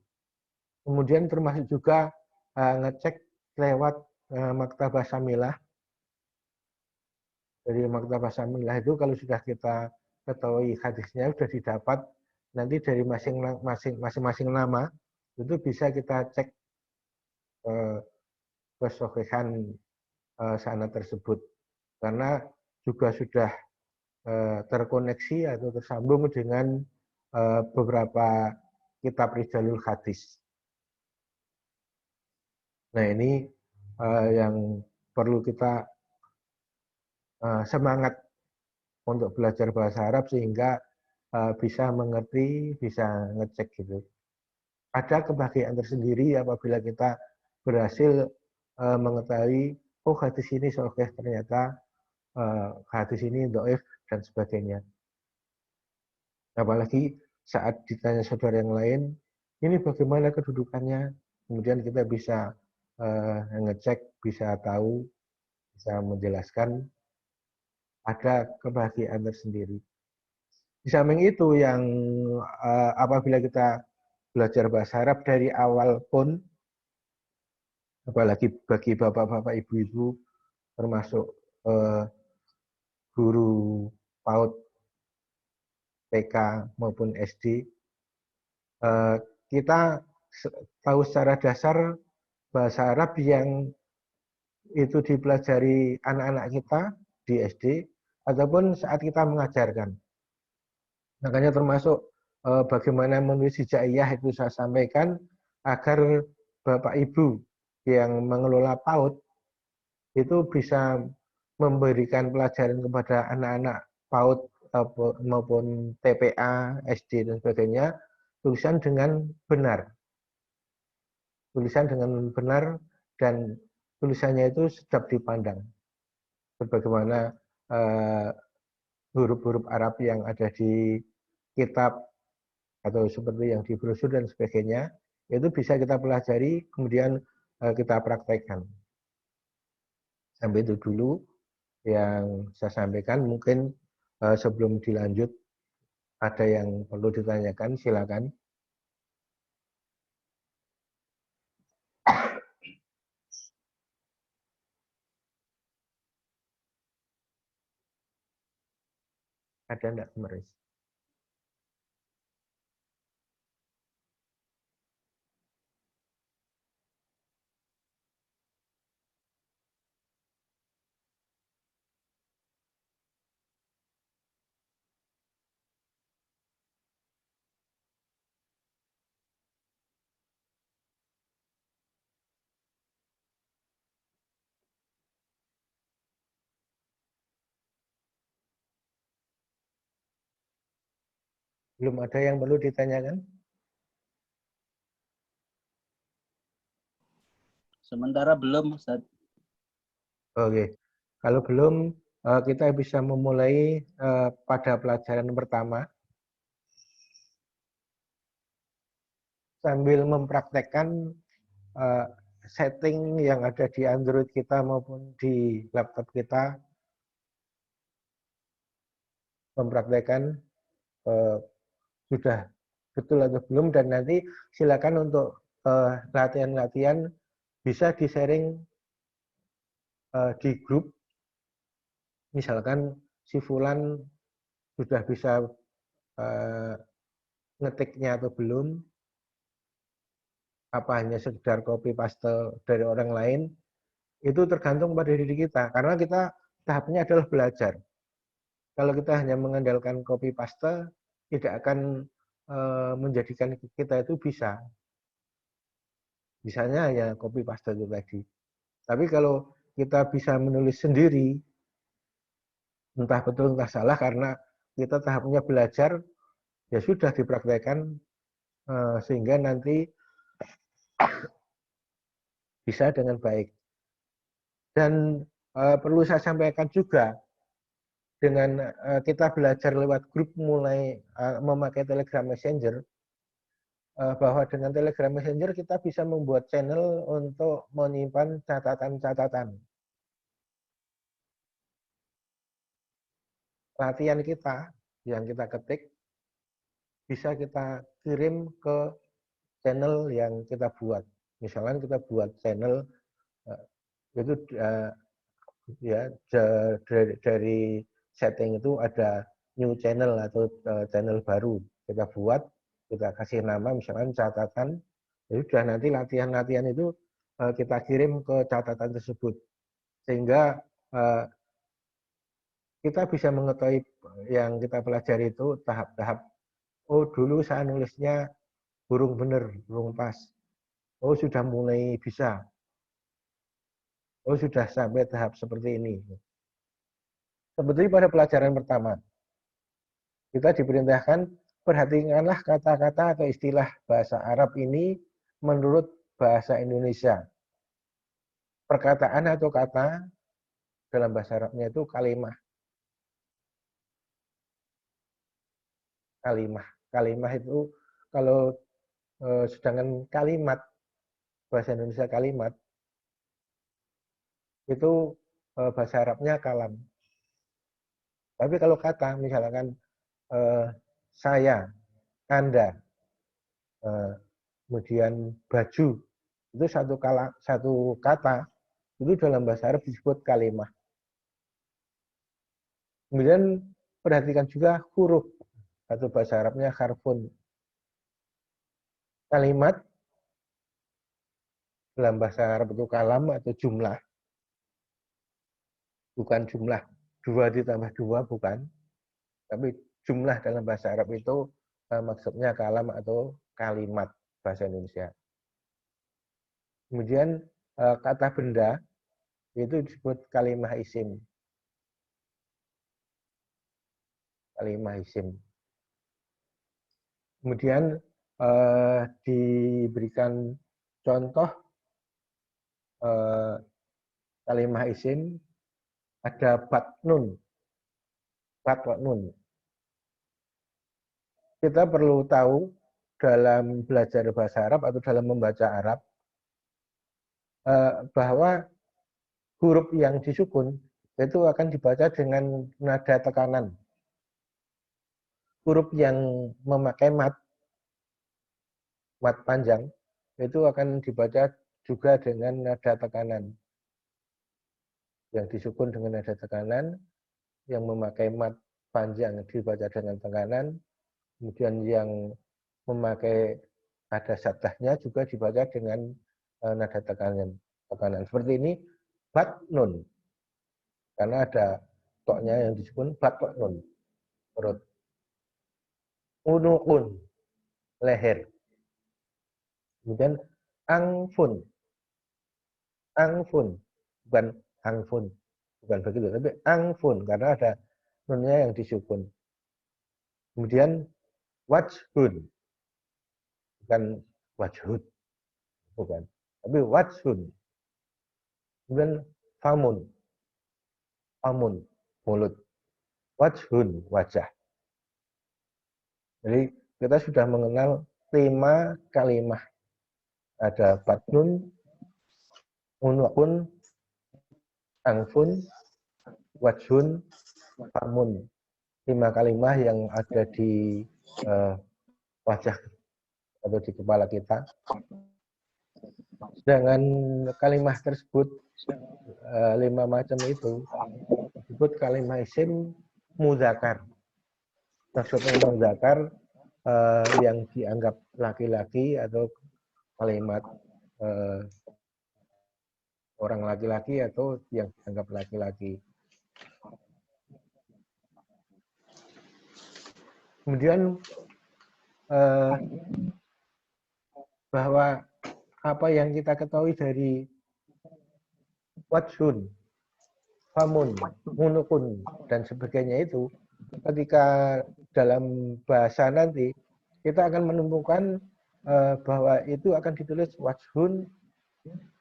Kemudian termasuk juga ngecek lewat Maktabah Syamilah. Dari Maktabah Syamilah itu kalau sudah kita ketahui hadisnya sudah didapat, nanti dari masing-masing nama itu bisa kita cek kesohihan sanad tersebut, karena juga sudah terkoneksi atau tersambung dengan beberapa kitab rijalul hadis. Nah ini yang perlu kita semangat untuk belajar bahasa Arab sehingga bisa mengerti, bisa ngecek gitu. Ada kebahagiaan tersendiri apabila kita berhasil mengetahui, oh hadis ini sahih, ternyata hadis ini dhaif dan sebagainya. Apalagi saat ditanya saudara yang lain, ini bagaimana kedudukannya, kemudian kita bisa ngecek, bisa tahu, bisa menjelaskan, ada kebahagiaan tersendiri. Di samping itu yang apabila kita belajar bahasa Arab dari awal pun, apalagi bagi bapak-bapak, ibu-ibu, termasuk guru PAUD, TK maupun SD, kita tahu secara dasar bahasa Arab yang itu dipelajari anak-anak kita di SD ataupun saat kita mengajarkan. Makanya termasuk bagaimana menulis hijaiyah itu saya sampaikan agar Bapak Ibu yang mengelola PAUD itu bisa memberikan pelajaran kepada anak-anak PAUD maupun TPA, SD dan sebagainya, tulisan dengan benar. Tulisan dengan benar dan tulisannya itu sedap dipandang. Sebagaimana huruf-huruf Arab yang ada di kitab atau seperti yang di brosur dan sebagainya, itu bisa kita pelajari, kemudian kita praktekkan. Sampai itu dulu yang saya sampaikan. Mungkin sebelum dilanjut ada yang perlu ditanyakan, silakan. Ada enggak, Meris? Belum ada yang perlu ditanyakan? Sementara belum, Ustaz. Oke, kalau belum, kita bisa memulai pada pelajaran pertama sambil mempraktekkan setting yang ada di Android kita maupun di laptop kita, mempraktekkan sudah betul atau belum, dan nanti silakan untuk latihan-latihan bisa di-sharing di grup. Misalkan si Fulan sudah bisa ngetiknya atau belum, apa hanya sekedar copy paste dari orang lain, itu tergantung pada diri kita, karena kita tahapnya adalah belajar. Kalau kita hanya mengandalkan copy paste, tidak akan menjadikan kita itu bisanya ya copy paste itu tadi. Tapi kalau kita bisa menulis sendiri, entah betul entah salah, karena kita tahapnya belajar, ya sudah dipraktekkan sehingga nanti bisa dengan baik. Dan perlu saya sampaikan juga, dengan kita belajar lewat grup mulai memakai Telegram Messenger, bahwa dengan Telegram Messenger kita bisa membuat channel untuk menyimpan catatan-catatan latihan kita yang kita ketik, bisa kita kirim ke channel yang kita buat. Misalkan kita buat channel itu ya dari setting itu ada new channel atau channel baru kita buat, kita kasih nama misalkan catatan, ya sudah, nanti latihan-latihan itu kita kirim ke catatan tersebut, sehingga kita bisa mengetahui yang kita pelajari itu tahap-tahap. Oh, dulu saya nulisnya burung bener, burung pas. Oh, sudah mulai bisa. Oh, sudah sampai tahap seperti ini. Seperti pada pelajaran pertama, kita diperintahkan perhatikanlah kata-kata atau istilah bahasa Arab ini menurut bahasa Indonesia. Perkataan atau kata dalam bahasa Arabnya itu kalimah. Kalimah itu kalau sedangkan kalimat, bahasa Indonesia kalimat, itu bahasa Arabnya kalam. Tapi kalau kata, misalkan saya, Anda, kemudian baju, itu satu kata, itu dalam bahasa Arab disebut kalimah. Kemudian perhatikan juga huruf, atau bahasa Arabnya harfun. Kalimat dalam bahasa Arab itu kalam atau jumlah. Bukan jumlah 2 ditambah 2, bukan. Tapi jumlah dalam bahasa Arab itu maksudnya kalam atau kalimat bahasa Indonesia. Kemudian kata benda itu disebut kalimah isim. Kalimah isim. Kemudian diberikan contoh kalimah isim, ada batnun. Batnun. Kita perlu tahu dalam belajar bahasa Arab atau dalam membaca Arab bahwa huruf yang disukun itu akan dibaca dengan nada tekanan. Huruf yang memakai mat panjang itu akan dibaca juga dengan nada tekanan. Yang disukun dengan nada tekanan, yang memakai mat panjang dibaca dengan tekanan, kemudian yang memakai ada saddahnya juga dibaca dengan nada tekanan. Seperti ini, batnun. Karena ada toknya yang disebut batnun, perut. Unukun, leher. Kemudian angfun. Angfun, bukan angfun. Bukan begitu, tapi angfun, karena ada nunnya yang disukun. Kemudian wajhun, bukan wajhud, bukan, tapi wajhun. Kemudian famun, mulut, wajhun, wajah. Jadi kita sudah mengenal 5 kalimah. Ada batnun, unukun, angfun, wajhun, famun. 5 kalimah yang ada di wajah atau di kepala kita. Sedangkan kalimah tersebut 5 macam itu disebut kalimah isim mudzakar. Maksudnya mudzakar yang dianggap laki-laki atau kalimat orang laki-laki atau yang dianggap laki-laki. Kemudian bahwa apa yang kita ketahui dari wajhun, famun, munukun, dan sebagainya itu, ketika dalam bahasa nanti, kita akan menemukan bahwa itu akan ditulis wajhun,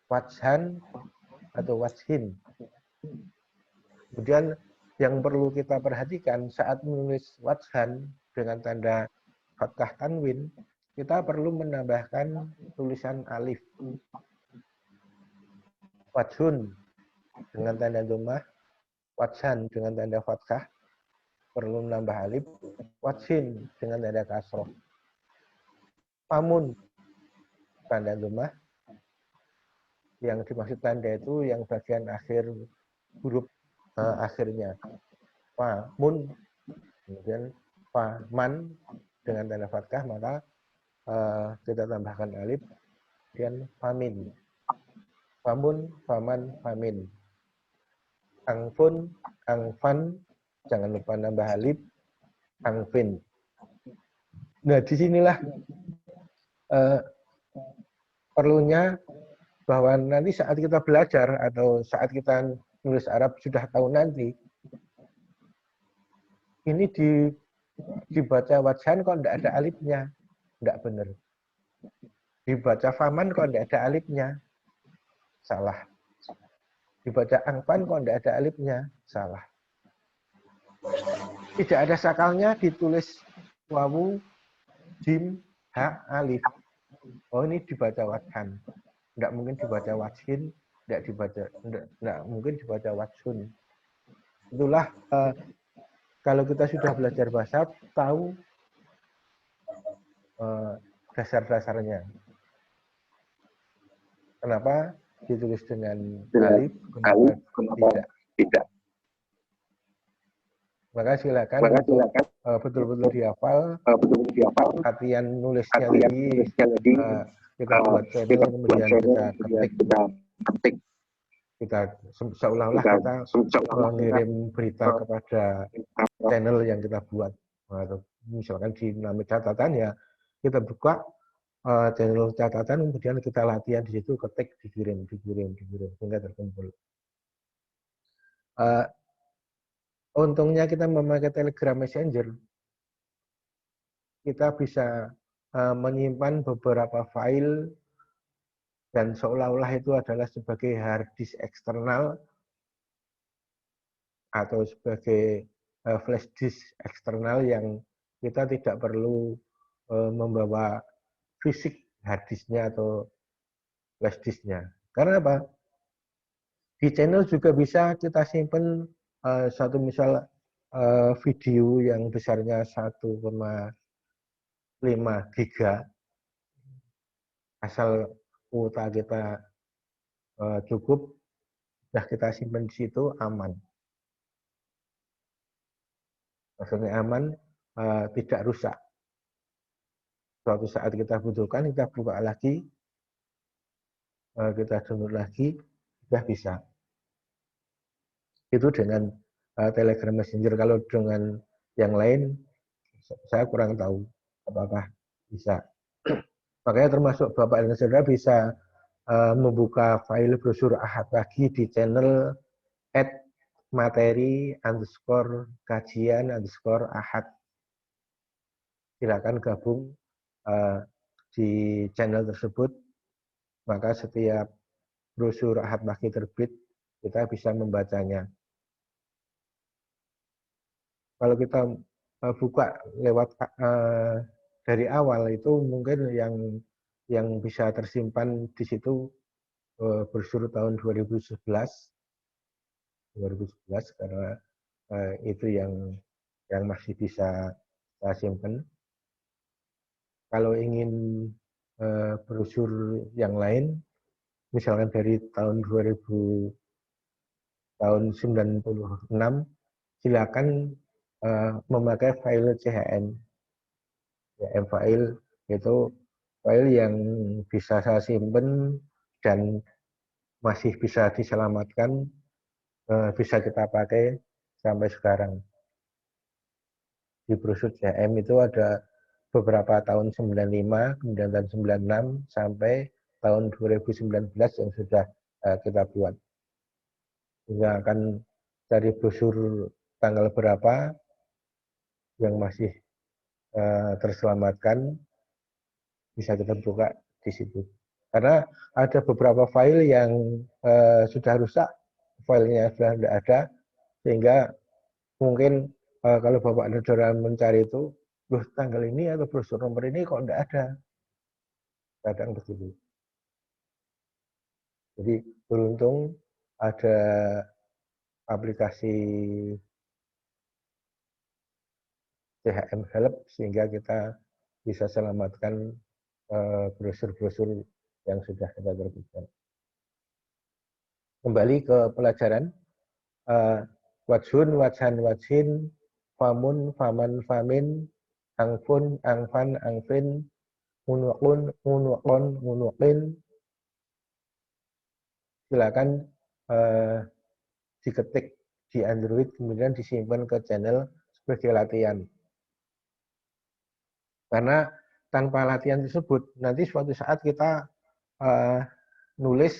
wajhan, atau wajhin. Kemudian yang perlu kita perhatikan saat menulis wajhan dengan tanda fathah tanwin, kita perlu menambahkan tulisan alif. Wajhun dengan tanda dhammah, wajhan dengan tanda fathah, perlu menambah alif, wajhin dengan tanda kasroh. Famun tanda dhammah, yang dimaksud tanda itu yang bagian akhir huruf akhirnya. Famun, kemudian faman dengan tanda fathah, maka kita tambahkan alif, dan famin. Famun, faman, famin. Angfun, angfan, jangan lupa nambah alif, angfin. Nah, disinilah perlunya bahwa nanti saat kita belajar atau saat kita nulis Arab sudah tahu nanti, ini dibaca wajhan kok tidak ada alifnya, tidak benar. Dibaca faman kok tidak ada alifnya, salah. Dibaca angfan kok tidak ada alifnya, salah. Tidak ada sakalnya, ditulis wawu, jim, ha, alif. Oh, ini dibaca wajhan. Tidak mungkin dibaca wajhin, tidak mungkin dibaca wajhun. Itulah kalau kita sudah belajar bahasa, tahu dasar-dasarnya. Kenapa ditulis dengan alif, kenapa tidak? Maka silakan untuk betul-betul dihafal. Latihan nulisnya lagi. Kita buat channel, kemudian kita ketik. Kita seolah-olah kita mengirim berita kepada channel yang kita buat. Misalkan di nama catatan ya, kita buka channel catatan, kemudian kita latihan di situ, ketik, dikirim sehingga terkumpul. Untungnya kita memakai Telegram Messenger, kita bisa menyimpan beberapa file dan seolah-olah itu adalah sebagai hard disk eksternal atau sebagai flash disk eksternal yang kita tidak perlu membawa fisik hard disknya atau flash disknya. Karena apa? Di channel juga bisa kita simpan satu misal video yang besarnya 1,5 giga, asal kuota kita cukup, sudah kita simpan di situ, aman. Maksudnya aman, tidak rusak. Suatu saat kita butuhkan, kita buka lagi, kita download lagi, sudah bisa. Itu dengan Telegram Messenger. Kalau dengan yang lain, saya kurang tahu apakah bisa. Makanya termasuk Bapak dan Saudara bisa membuka file brosur Ahad lagi di channel @materi_kajian_ahad. silakan gabung di channel tersebut. Maka setiap brosur Ahad Maki terbit, kita bisa membacanya. Kalau kita buka lewat dari awal itu mungkin yang bisa tersimpan di situ brosur tahun 2011 karena itu yang masih bisa saya simpan. Kalau ingin brosur yang lain, misalkan dari tahun 2000 tahun 96, silakan memakai file CHM. CHM file itu file yang bisa saya simpan dan masih bisa diselamatkan, bisa kita pakai sampai sekarang. Di brosur CHM itu ada beberapa tahun 95, kemudian tahun 96, sampai tahun 2019 yang sudah kita buat. Sehingga akan cari brosur tanggal berapa yang masih terselamatkan, bisa kita buka di situ. Karena ada beberapa file yang sudah rusak, filenya sudah tidak ada, sehingga mungkin kalau Bapak dan Saudara mencari itu, loh tanggal ini atau brosur nomor ini kok tidak ada. Kadang begitu. Jadi beruntung ada aplikasi CHM Help sehingga kita bisa selamatkan brosur-brosur yang sudah kita terbitkan. Kembali ke pelajaran. Wajhun, wajhan, wajhin, famun, faman, famin, angfun, angfan, angfin, munwakun, munwakon, munwakin. Silakan diketik di Android, kemudian disimpan ke channel sebagai latihan. Karena tanpa latihan tersebut, nanti suatu saat kita nulis,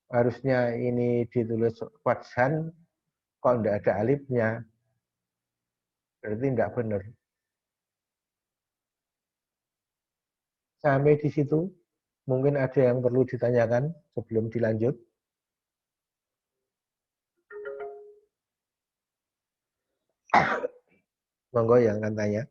harusnya ini ditulis wajhan, kok tidak ada alifnya, berarti tidak benar. Sampai di situ, mungkin ada yang perlu ditanyakan sebelum dilanjut. Monggo yang akan tanya.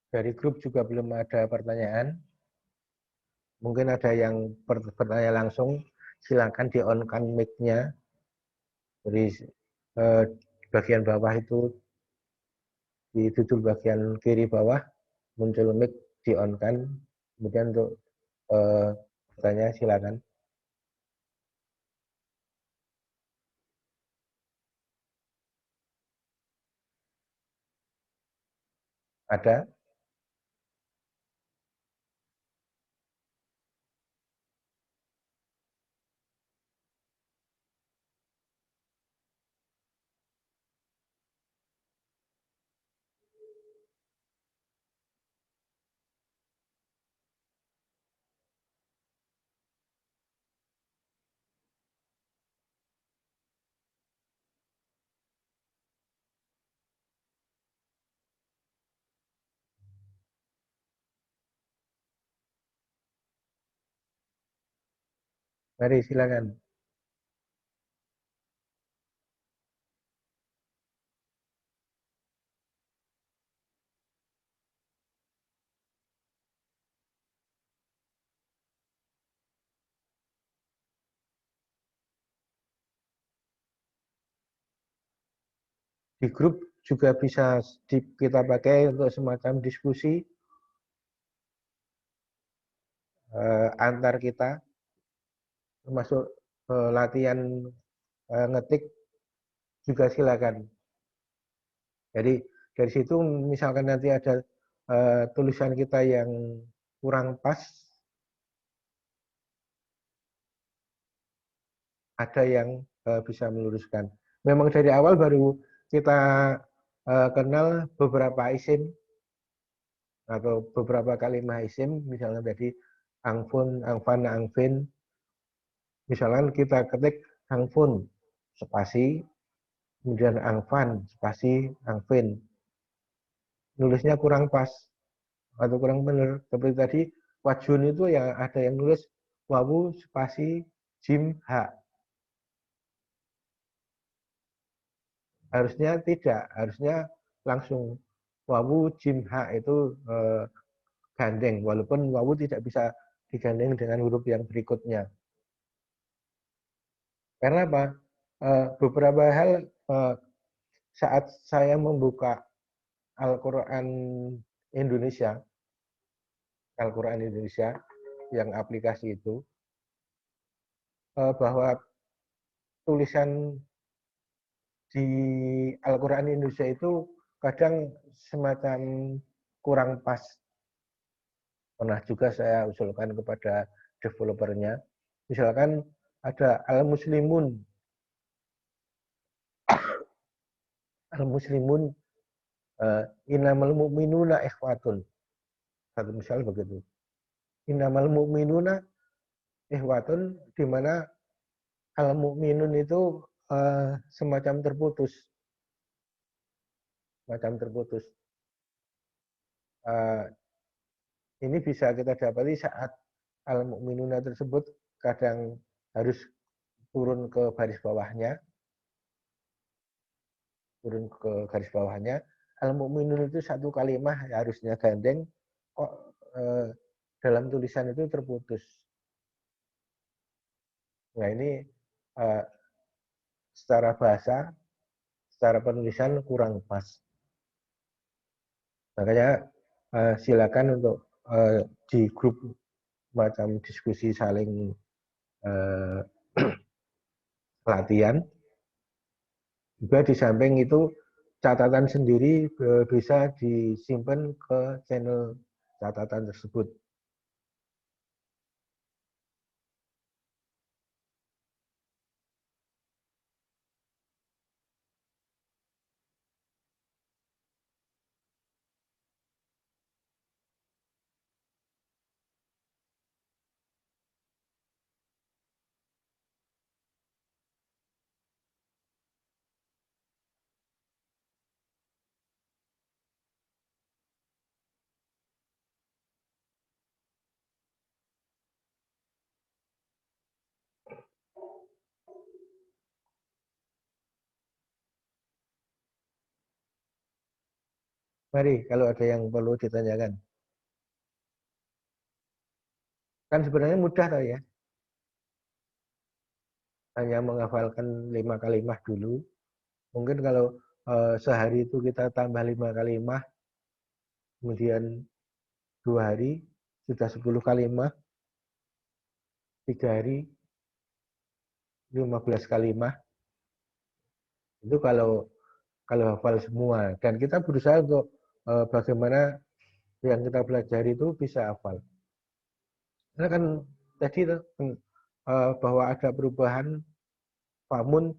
Dari grup juga belum ada pertanyaan. Mungkin ada yang bertanya langsung, silakan di-on-kan mic-nya. Jadi bagian bawah itu, di judul bagian kiri bawah, muncul mic, di-on-kan. Kemudian untuk bertanya silakan. Ada? Mari silakan. Di grup juga bisa kita pakai untuk semacam diskusi antar kita, termasuk latihan ngetik juga silakan. Jadi dari situ misalkan nanti ada tulisan kita yang kurang pas, ada yang bisa meluruskan. Memang dari awal baru kita kenal beberapa isim atau beberapa kalimat isim, misalnya tadi angfun, angfan, angfin. Misalkan kita ketik angfun spasi, kemudian angfan spasi, angfin. Nulisnya kurang pas atau kurang benar. Seperti tadi wajun itu yang ada yang nulis wawu spasi jim ha. Harusnya tidak, harusnya langsung wawu jim ha itu gandeng, walaupun wawu tidak bisa digandeng dengan huruf yang berikutnya. Karena apa? Beberapa hal saat saya membuka Al-Quran Indonesia, Al-Quran Indonesia yang aplikasi itu, bahwa tulisan di Al-Quran Indonesia itu kadang semacam kurang pas. Pernah juga saya usulkan kepada developernya, misalkan ada al-muslimun, al-muslimun innamal mu'minuna ikhwatun. Satu misal begitu. Innamal mu'minuna ikhwatun, di mana al-mu'minun itu semacam terputus. Semacam terputus. Ini bisa kita dapati saat al-mu'minuna tersebut kadang harus turun ke baris bawahnya. Turun ke garis bawahnya. Al-mu'minun itu satu kalimat harusnya gandeng, kok dalam tulisan itu terputus. Nah ini secara bahasa, secara penulisan kurang pas. Makanya silakan untuk di grup macam diskusi saling latihan. Juga di samping itu catatan sendiri bisa disimpan ke channel catatan tersebut. Mari, kalau ada yang perlu ditanyakan. Kan sebenarnya mudah tau ya. Hanya menghafalkan 5 kalimat dulu. Mungkin kalau sehari itu kita tambah 5 kalimat, kemudian 2 hari sudah 10 kalimat, 3 hari 15 kalimat. Itu kalau hafal semua. Dan kita berusaha untuk bagaimana yang kita pelajari itu bisa hafal. Karena kan tadi bahwa ada perubahan, famun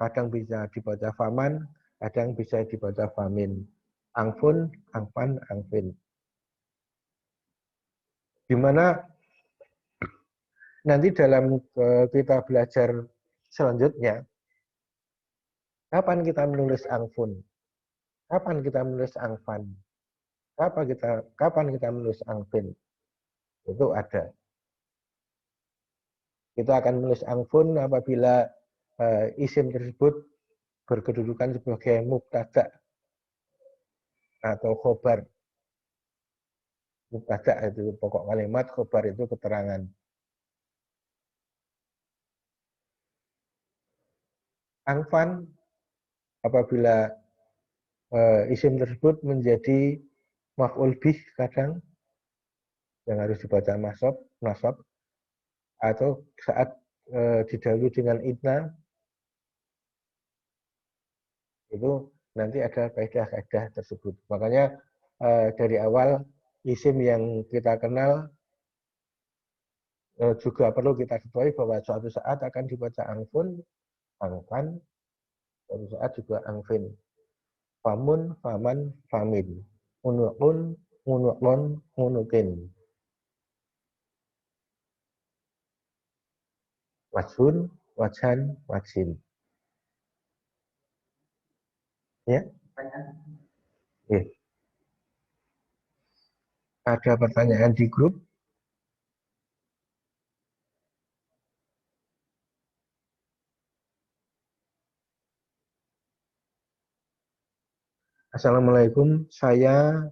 kadang bisa dibaca faman, kadang bisa dibaca famin. Angfun, angfan, angfin. Di mana nanti dalam kita belajar selanjutnya, kapan kita menulis angfun, kapan kita menulis angfan, kapan kita menulis angfin, itu ada. Kita akan menulis angfun apabila isim tersebut berkedudukan sebagai mubtada atau khobar. Mubtada itu pokok kalimat, khobar itu keterangan. Angfan apabila isim tersebut menjadi maf'ul bih kadang yang harus dibaca nasab atau saat didahului dengan idna itu nanti ada kaidah-kaidah tersebut. Makanya dari awal isim yang kita kenal juga perlu kita ketahui bahwa suatu saat akan dibaca angfun, angfan, suatu saat juga angfin. Famun, faman, famin. Unu'un, unu'lon, unukin. Wajhun, wajhan, wajhin. Ya? Ya. Ada pertanyaan di grup? Assalamualaikum, saya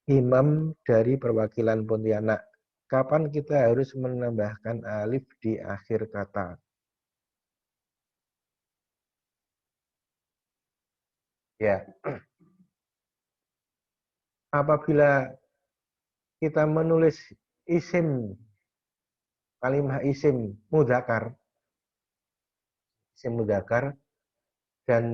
imam dari perwakilan Pontianak. Kapan kita harus menambahkan alif di akhir kata? Ya, apabila kita menulis isim, kalimah isim mudzakkar, dan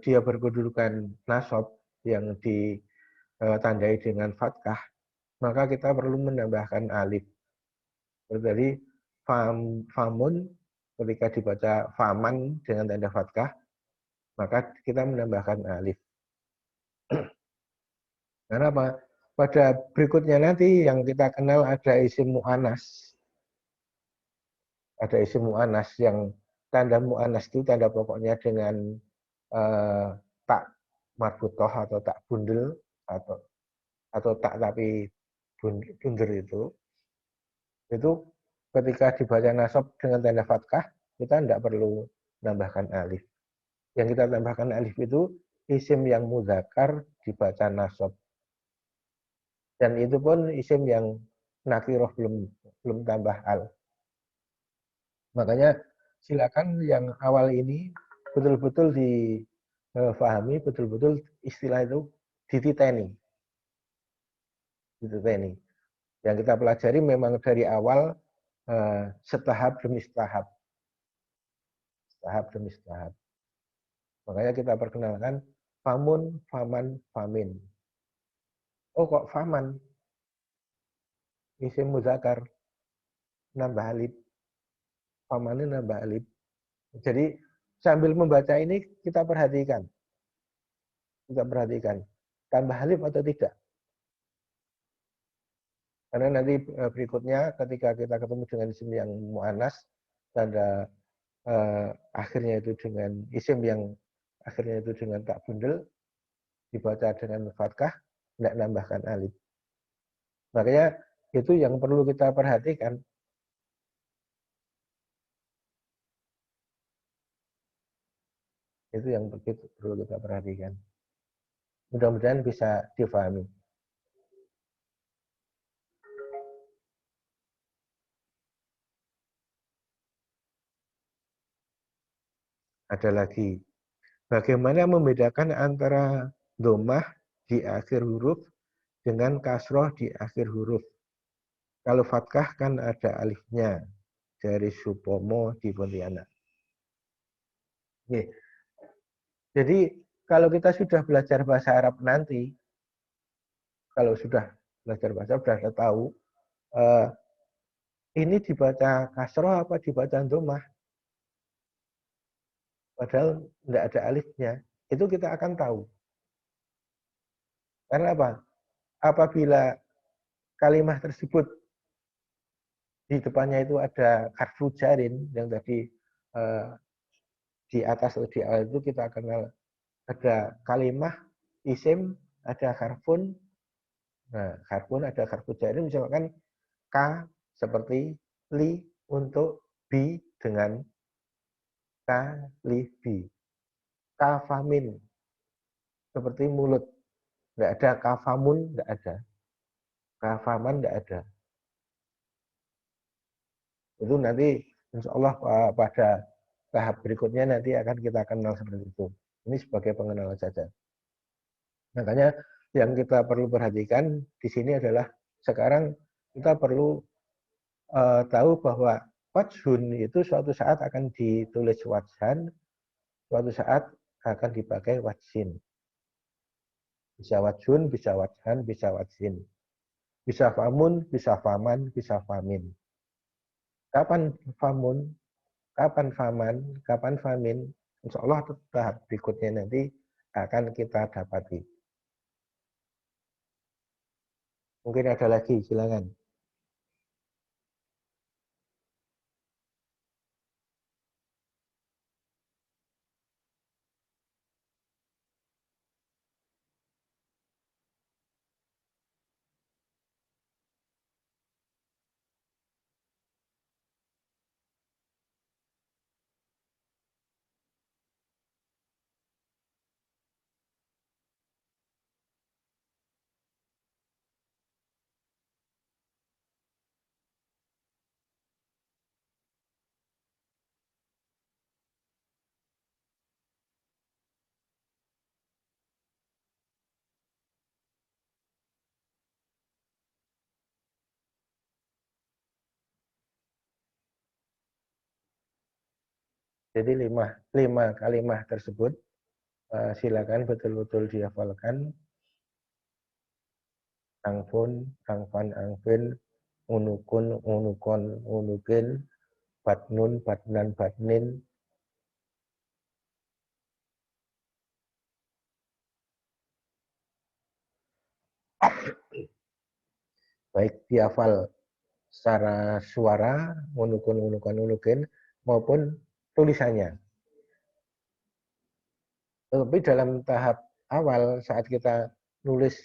dia berkedudukan nasab yang ditandai dengan fathah, maka kita perlu menambahkan alif. Jadi famun ketika dibaca faman dengan tanda fathah, maka kita menambahkan alif. Karena apa? Pada berikutnya nanti yang kita kenal ada isim mu'anas. Ada isim mu'anas yang tanda mu'anas itu tanda pokoknya dengan tak marbutoh atau tak bundel atau tak tapi bunder itu ketika dibaca nasab dengan tanda fathah kita tidak perlu menambahkan alif. Yang kita tambahkan alif itu isim yang mudzakkar dibaca nasab. Dan itu pun isim yang nakiroh belum tambah al. Makanya silakan yang awal ini betul-betul difahami, betul-betul istilah itu dititeni. Yang kita pelajari memang dari awal setahap demi setahap. Tahap demi tahap. Makanya kita perkenalkan famun, faman, famin. Oh kok faman? Isim mudzakkar nambah alif. Famannya nambah alif. Jadi sambil membaca ini kita perhatikan. Tambah alif atau tidak. Karena nanti berikutnya ketika kita ketemu dengan isim yang mu'anas, tanda akhirnya itu dengan isim yang akhirnya itu dengan tak bundel, dibaca dengan fathah, tidak nambahkan alif. Makanya itu yang perlu kita perhatikan. Itu yang perlu kita perhatikan. Mudah-mudahan bisa difahami. Ada lagi. Bagaimana membedakan antara dhammah di akhir huruf dengan kasroh di akhir huruf? Kalau fathah kan ada alifnya dari Supomo di Pontianak. Jadi kalau kita sudah belajar bahasa Arab nanti, kalau sudah belajar bahasa sudah tahu ini dibaca kasroh apa dibaca dhammah? Padahal tidak ada alifnya. Itu kita akan tahu. Karena apa? Apabila kalimat tersebut di depannya itu ada harfu jarin yang tadi di atas atau di awal itu kita kenal ada kalimat isim, ada harfun. Nah, harfun ada harfu jarin misalkan ka seperti li untuk bi dengan kalibi. Kafamin seperti mulut. Tidak ada kafamun, tidak ada. Kafaman tidak ada. Itu nanti insya Allah pada tahap berikutnya nanti akan kita kenal seperti itu. Ini sebagai pengenalan saja. Makanya yang kita perlu perhatikan di sini adalah sekarang kita perlu tahu bahwa wajhun itu suatu saat akan ditulis wajhan, suatu saat akan dipakai wajhin. Bisa wajhun, bisa wajhan, bisa wajhin. Bisa famun, bisa faman, bisa famin. Kapan famun, kapan faman, kapan famin, insya Allah tahap berikutnya nanti akan kita dapati. Mungkin ada lagi, silakan. Jadi lima kalimat tersebut silakan betul-betul dihafalkan. Angfun, angfan, angfin, unukun, unukon, unukin, batnun, batnan, batnin. Baik dihafal secara suara, unukun, unukon, unukin, maupun tulisannya. Tapi dalam tahap awal saat kita nulis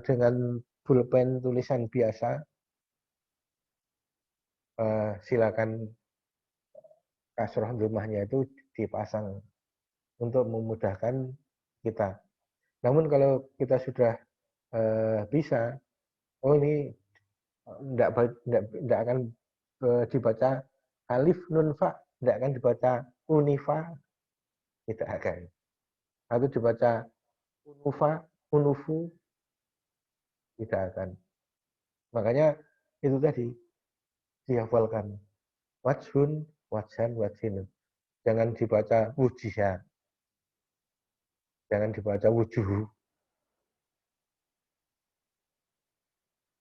dengan pulpen tulisan biasa, silakan kasroh rumahnya itu dipasang untuk memudahkan kita. Namun kalau kita sudah bisa, oh ini tidak akan dibaca alif nun fa, tidak akan dibaca unifa, tidak akan. Atau dibaca unufa, unufu, tidak akan. Makanya itu tadi dihafalkan. Wajhun, wajhan, wajhin. Jangan dibaca wujiha. Jangan dibaca wujuhu.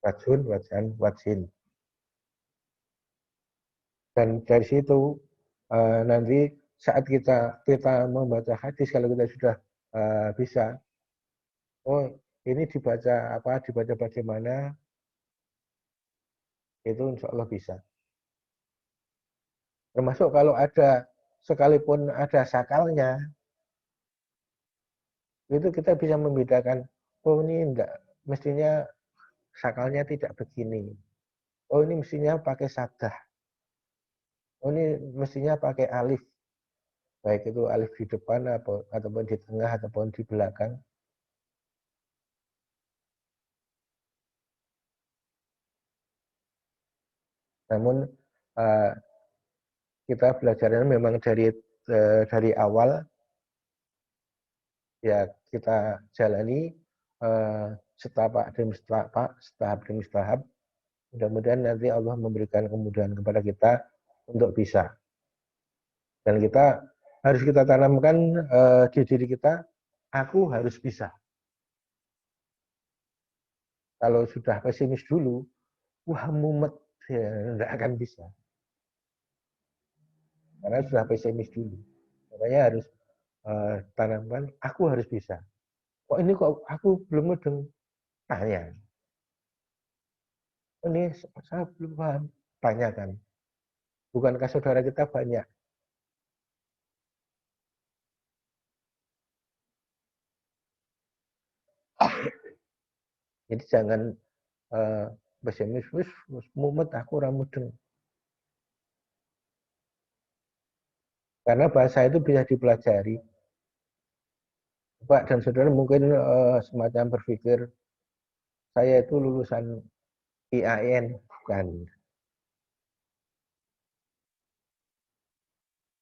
Wajhun, wajhan, wajhin. Dan dari situ nanti saat kita membaca hadis, kalau kita sudah bisa, oh ini dibaca apa, dibaca bagaimana, itu insya Allah bisa. Termasuk kalau ada, sekalipun ada sakalnya, itu kita bisa membedakan, oh ini enggak, mestinya sakalnya tidak begini. Oh ini mestinya pakai sadah. Oh ini mestinya pakai alif. Baik itu alif di depan ataupun di tengah ataupun di belakang. Namun kita belajarnya memang dari awal, ya kita jalani setapak demi setapak, setahap demi setahap. Mudah-mudahan nanti Allah memberikan kemudahan kepada kita untuk bisa. Dan kita harus kita tanamkan di diri kita, aku harus bisa. Kalau sudah pesimis dulu, wah mumet, ya, tidak akan bisa. Karena sudah pesimis dulu. Makanya harus tanamkan, aku harus bisa. Kok ini kok aku belum mudeng? Tanya. Ini saya belum paham. Tanyakan. Bukankah saudara kita banyak? Jadi jangan pesimis, mumet aku ora mudeng. Karena bahasa itu bisa dipelajari. Pak dan saudara mungkin semacam berpikir, saya itu lulusan IAIN. Bukan.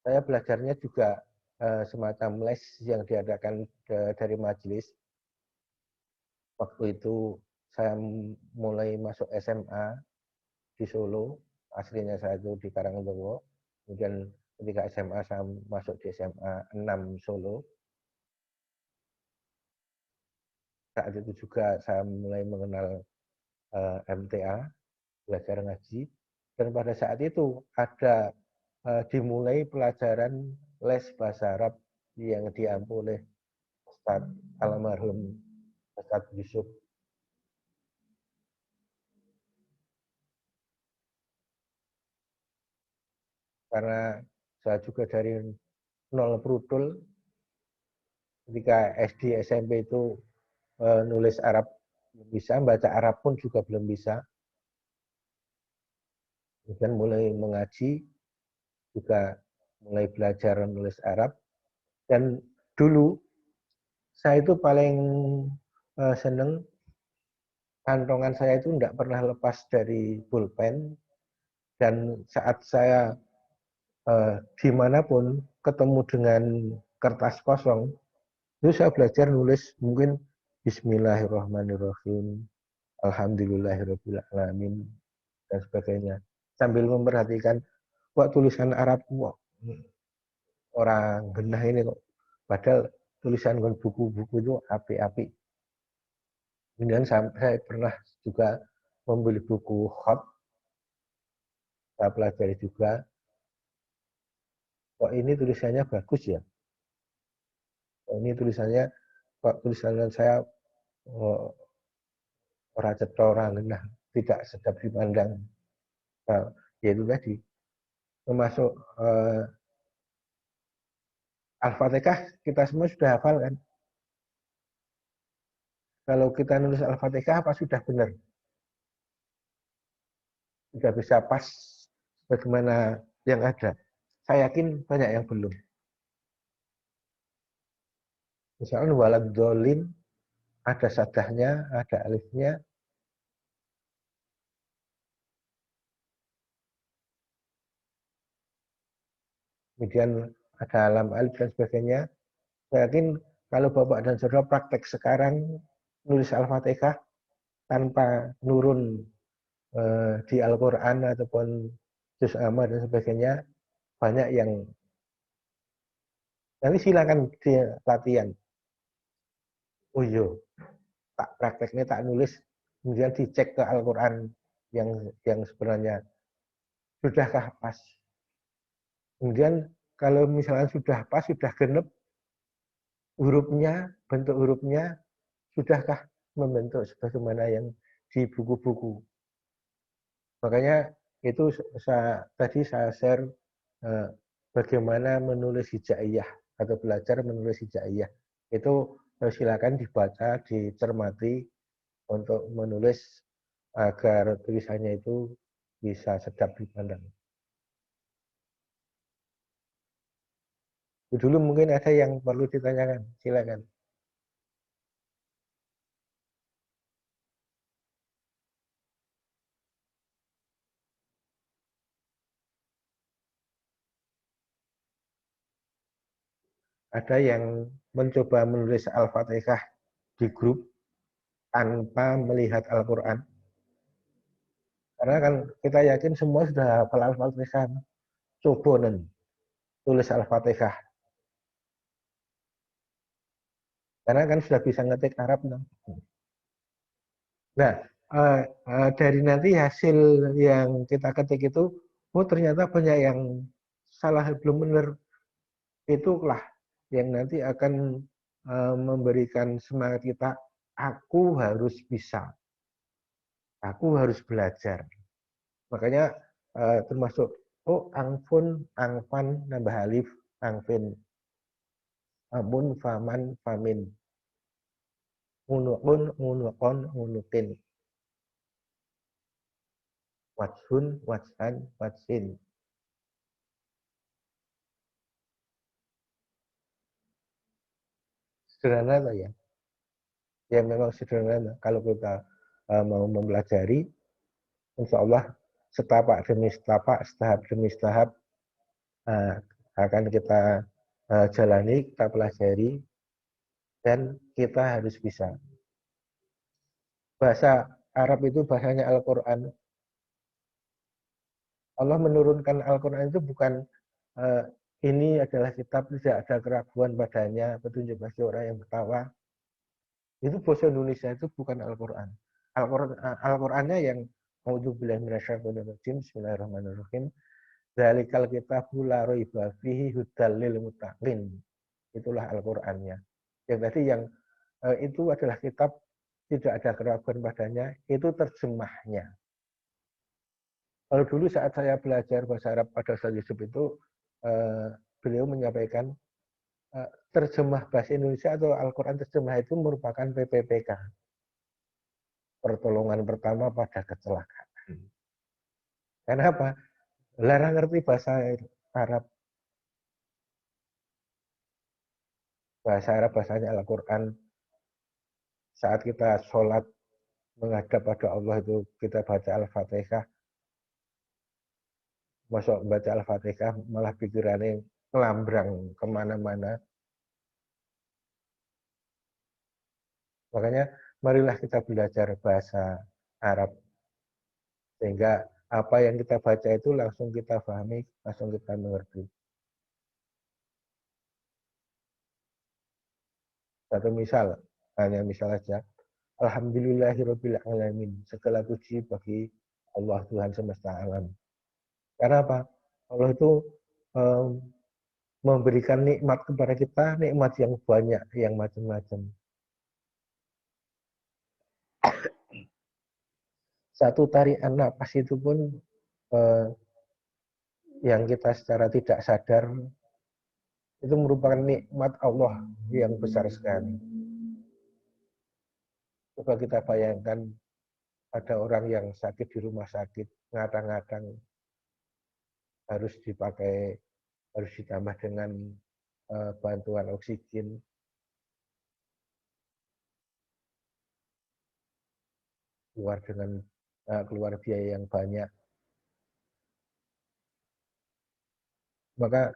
Saya belajarnya juga semacam les yang diadakan dari majelis. Waktu itu saya mulai masuk SMA di Solo, aslinya saya itu di Karangjowo. Kemudian ketika SMA saya masuk di SMA 6 Solo. Saat itu juga saya mulai mengenal MTA, belajar ngaji. Dan pada saat itu ada dimulai pelajaran les bahasa Arab yang diampu oleh Ustadz almarhum Ustadz Yusuf. Karena saya juga dari nol prudul, ketika SD SMP itu nulis Arab belum bisa, baca Arab pun juga belum bisa. Kemudian mulai mengaji, juga mulai belajar nulis Arab. Dan dulu saya itu paling seneng, kantongan saya itu tidak pernah lepas dari pulpen. Dan saat saya dimanapun ketemu dengan kertas kosong, itu saya belajar nulis mungkin Bismillahirrahmanirrahim, Alhamdulillahirrahmanirrahim, dan sebagainya. Sambil memperhatikan, kok tulisan Arab, orang genah ini kok. Padahal tulisan buku-buku itu api-api. Kemudian saya pernah juga membeli buku Hot, saya pelajari juga, kok ini tulisannya bagus ya. Kok ini tulisannya, kok tulisan saya orang cetha, orang genah, tidak sedap dipandang. Nah, yaitu tadi, termasuk Al-Fatihah kita semua sudah hafal kan? Kalau kita nulis Al-Fatihah apa sudah benar? Sudah bisa pas bagaimana yang ada? Saya yakin banyak yang belum. Misalnya walad dolin, ada sadahnya, ada alifnya. Kemudian ada alam alif dan sebagainya. Saya yakin kalau Bapak dan Saudara praktek sekarang nulis Al-Fatihah tanpa nurun di Al-Quran ataupun juz amma dan sebagainya, banyak yang nanti silakan di latihan. Oh iya, tak prakteknya tak nulis, kemudian dicek ke Al-Quran yang sebenarnya sudahkah pas. Kemudian kalau misalnya sudah pas, sudah genep, hurufnya, bentuk hurufnya, sudahkah membentuk sebagaimana yang di buku-buku. Makanya itu tadi saya share bagaimana menulis hijaiyah atau belajar menulis hijaiyah. Itu silakan dibaca, dicermati untuk menulis agar tulisannya itu bisa sedap dipandang. Dulu mungkin ada yang perlu ditanyakan, silakan. Ada yang mencoba menulis Al-Fatihah di grup tanpa melihat Al-Quran. Karena kan kita yakin semua sudah hafal Al-Fatihah. Coba tulis Al-Fatihah. Karena kan sudah bisa ngetik Arab. Nah, dari nanti hasil yang kita ketik itu, oh ternyata banyak yang salah, belum benar. Itulah yang nanti akan memberikan semangat kita, aku harus bisa. Aku harus belajar. Makanya termasuk, oh angfun, angfan, nambah alif, angfin. Amun, faman, famin. Unukun, unukon, unukin. Watsun, watsan, watsin. Sederhana ya. Ya memang sederhana. Kalau kita mau mempelajari, insya Allah setapak demi setapak, setahap demi setahap, akan kita jalani, kita pelajari, dan kita harus bisa. Bahasa Arab itu bahasanya Al-Quran. Allah menurunkan Al-Quran itu bukan ini adalah kitab, tidak ada keraguan padanya, petunjuk bagi orang yang bertakwa. Itu bahasa Indonesia, itu bukan Al-Quran. Al-Qurannya yang A'udzubillahi minasyaitonirrajim, Bismillahirrahmanirrahim. Dzalikal kitabu la raiba fihi hudal lil muttaqin. Itulah Al-Qur'annya. Yang tadi yang itu adalah kitab tidak ada keraguan padanya, itu terjemahnya. Kalau dulu saat saya belajar bahasa Arab pada Ustaz Yusuf itu, beliau menyampaikan terjemah bahasa Indonesia atau Al-Quran terjemah itu merupakan PPPK. Pertolongan pertama pada kecelakaan. Kenapa? Larang ngerti bahasa Arab. Bahasa Arab bahasanya Al-Quran. Saat kita sholat menghadap pada Allah itu kita baca Al-Fatihah. Masuk baca Al-Fatihah malah pikirannya ngelambrang kemana-mana. Makanya marilah kita belajar bahasa Arab. Sehingga apa yang kita baca itu langsung kita pahami, langsung kita mengerti. Satu misal, hanya misal saja. Alhamdulillahirabbil alamin. Segala puji bagi Allah Tuhan semesta alam. Karena apa? Allah itu memberikan nikmat kepada kita, nikmat yang banyak, yang macam-macam. Satu tarian napas itu pun yang kita secara tidak sadar itu merupakan nikmat Allah yang besar sekali. Coba kita bayangkan ada orang yang sakit di rumah sakit, ngadang-ngadang harus dipakai, harus ditambah dengan bantuan oksigen. Keluar biaya yang banyak. Maka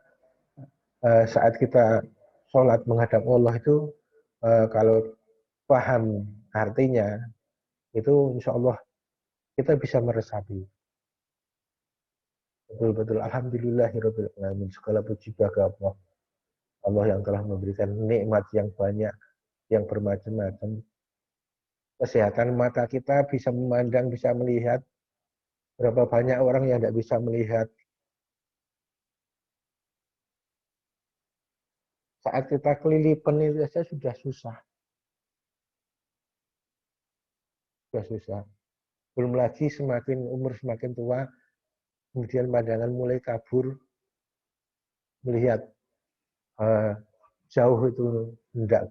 saat kita sholat menghadap Allah itu kalau paham artinya itu insya Allah kita bisa meresapi. Betul-betul alhamdulillahirabbil alamin. Segala puji bagi Allah. Allah yang telah memberikan nikmat yang banyak, yang bermacam-macam. Kesehatan mata kita bisa memandang, bisa melihat. Berapa banyak orang yang tidak bisa melihat. Saat kita kelilipan itu saja sudah susah. Sudah susah. Belum lagi semakin umur semakin tua, kemudian pandangan mulai kabur, melihat jauh itu tidak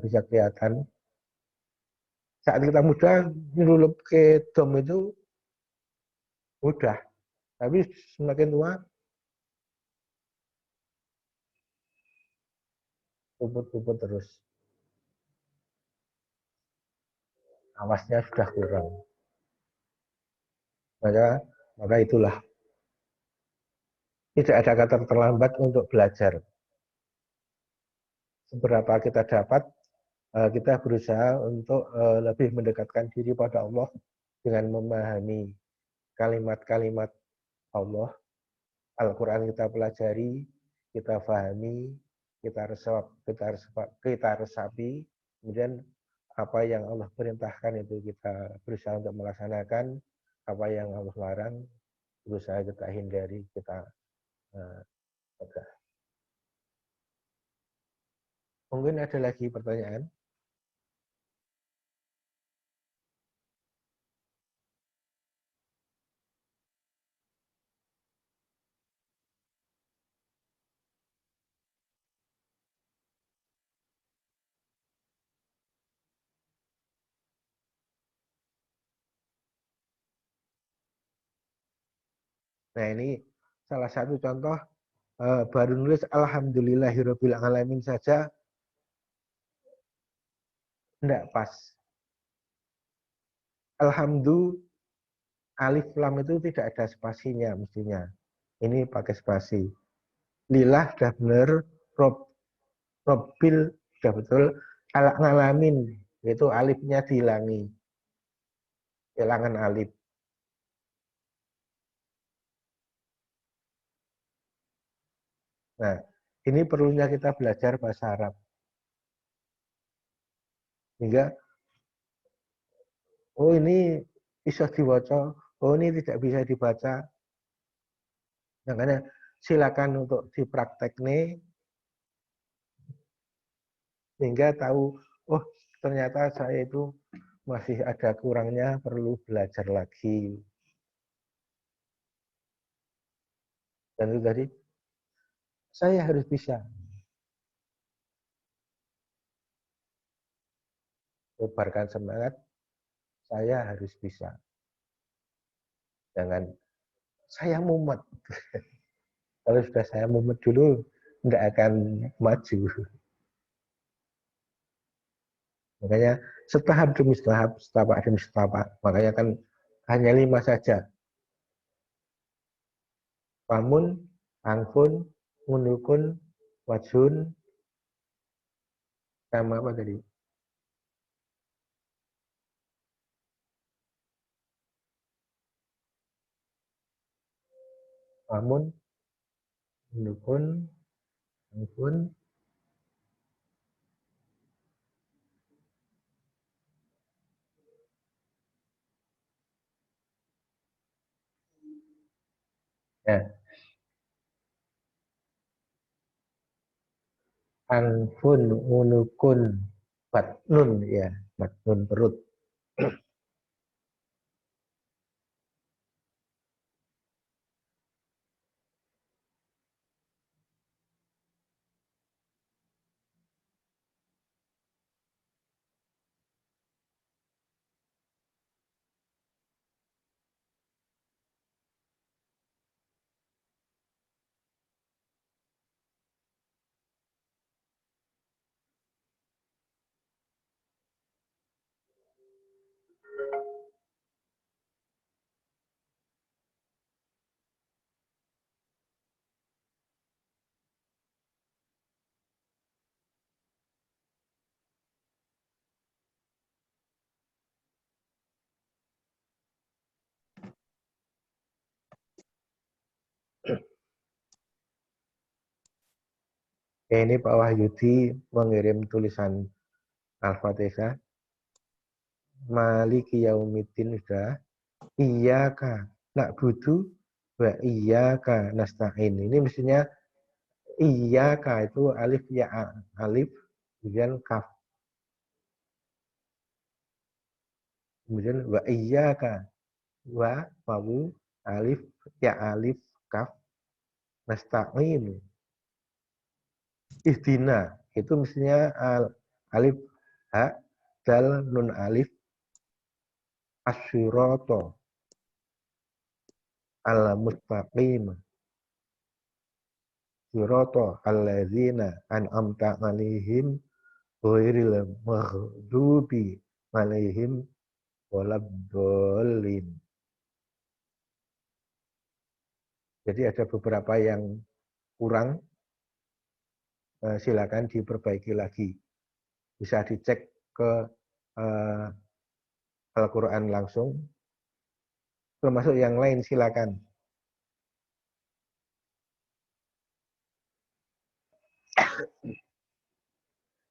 bisa kelihatan. Saat kita muda, nyelulup ke dom itu mudah. Tapi semakin tua, luput-luput terus. Awasnya sudah kurang. Maka itulah. Tidak ada kata terlambat untuk belajar. Seberapa kita dapat, kita berusaha untuk lebih mendekatkan diri pada Allah dengan memahami kalimat-kalimat Allah. Al-Quran kita pelajari, kita pahami, kita resapi, kemudian apa yang Allah perintahkan itu kita berusaha untuk melaksanakan, apa yang Allah larang berusaha kita hindari, kita cegah. Mungkin ada lagi pertanyaan? Nah ini salah satu contoh baru nulis alhamdulillahirabbil alamin saja enggak pas. Alhamdulillah alif lam itu tidak ada spasinya mestinya. Ini pakai spasi. Lillah sudah benar, Robbil sudah betul, alak ngalamin itu alifnya dihilangi, hilangan alif. Nah, ini perlunya kita belajar bahasa Arab. Sehingga, oh ini bisa dibaca, oh ini tidak bisa dibaca. Makanya silakan untuk dipraktek nih, sehingga tahu, oh ternyata saya itu masih ada kurangnya, perlu belajar lagi. Dan itu tadi, saya harus bisa. Tebarkan semangat, saya harus bisa. Jangan, saya mumet. Kalau sudah saya mumet dulu, nggak akan maju. Makanya setahap demi setahap, setapak demi setapak. Makanya kan hanya 5 saja. Pamun, angfun, munukun, wajun, sama apa tadi? Pamun, munukun, angfun, ya, angfun, munukun, batnun, ya, batnun perut. Ya, ini Pak Wahyudi mengirim tulisan Al-Fatihah. Maliki yaumiddin sudah. Iyyaka na'budu wa iyyaka nasta'in. Ini mestinya iyyaka itu alif ya alif kemudian kaf. Kemudian wa iyyaka wa wawu alif ya alif kaf nasta'in. Ihdina itu mestinya alif ha dal nun alif asyirato al mustaqim. Sirata alladzina an'amta 'alaihim ghairil maghdubi 'alaihim waladdallin. Jadi ada beberapa yang kurang, silakan diperbaiki lagi. Bisa dicek ke Al-Quran langsung, termasuk yang lain silakan.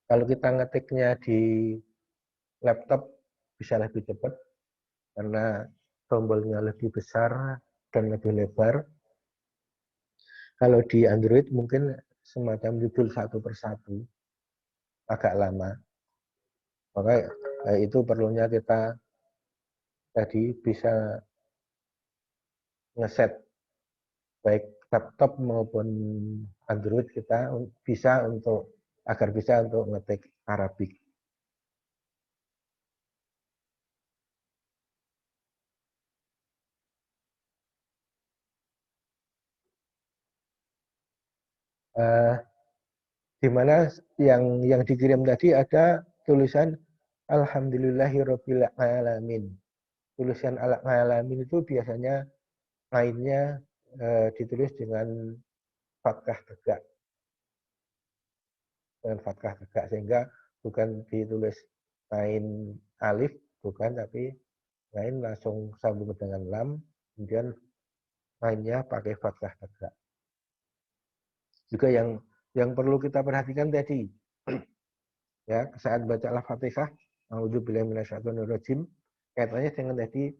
Kalau kita ngetiknya di laptop bisa lebih cepat karena tombolnya lebih besar dan lebih lebar. Kalau di Android mungkin semacam judul satu persatu, agak lama. Maka itu perlunya kita tadi bisa ngeset baik laptop maupun Android kita bisa untuk agar bisa untuk ngetik Arabik. Di mana yang dikirim tadi ada tulisan Alhamdulillahirabbil alamin. Tulisan alamin itu biasanya lainnya ditulis dengan fathah tegak. Dengan fathah tegak, sehingga bukan ditulis ain alif, bukan, tapi ain langsung sambung dengan lam, kemudian ainnya pakai fathah tegak. Juga yang perlu kita perhatikan tadi, ya, saat baca Al-Fatihah, a'udzubillahi minasyaitonirrajim, kaitannya dengan tadi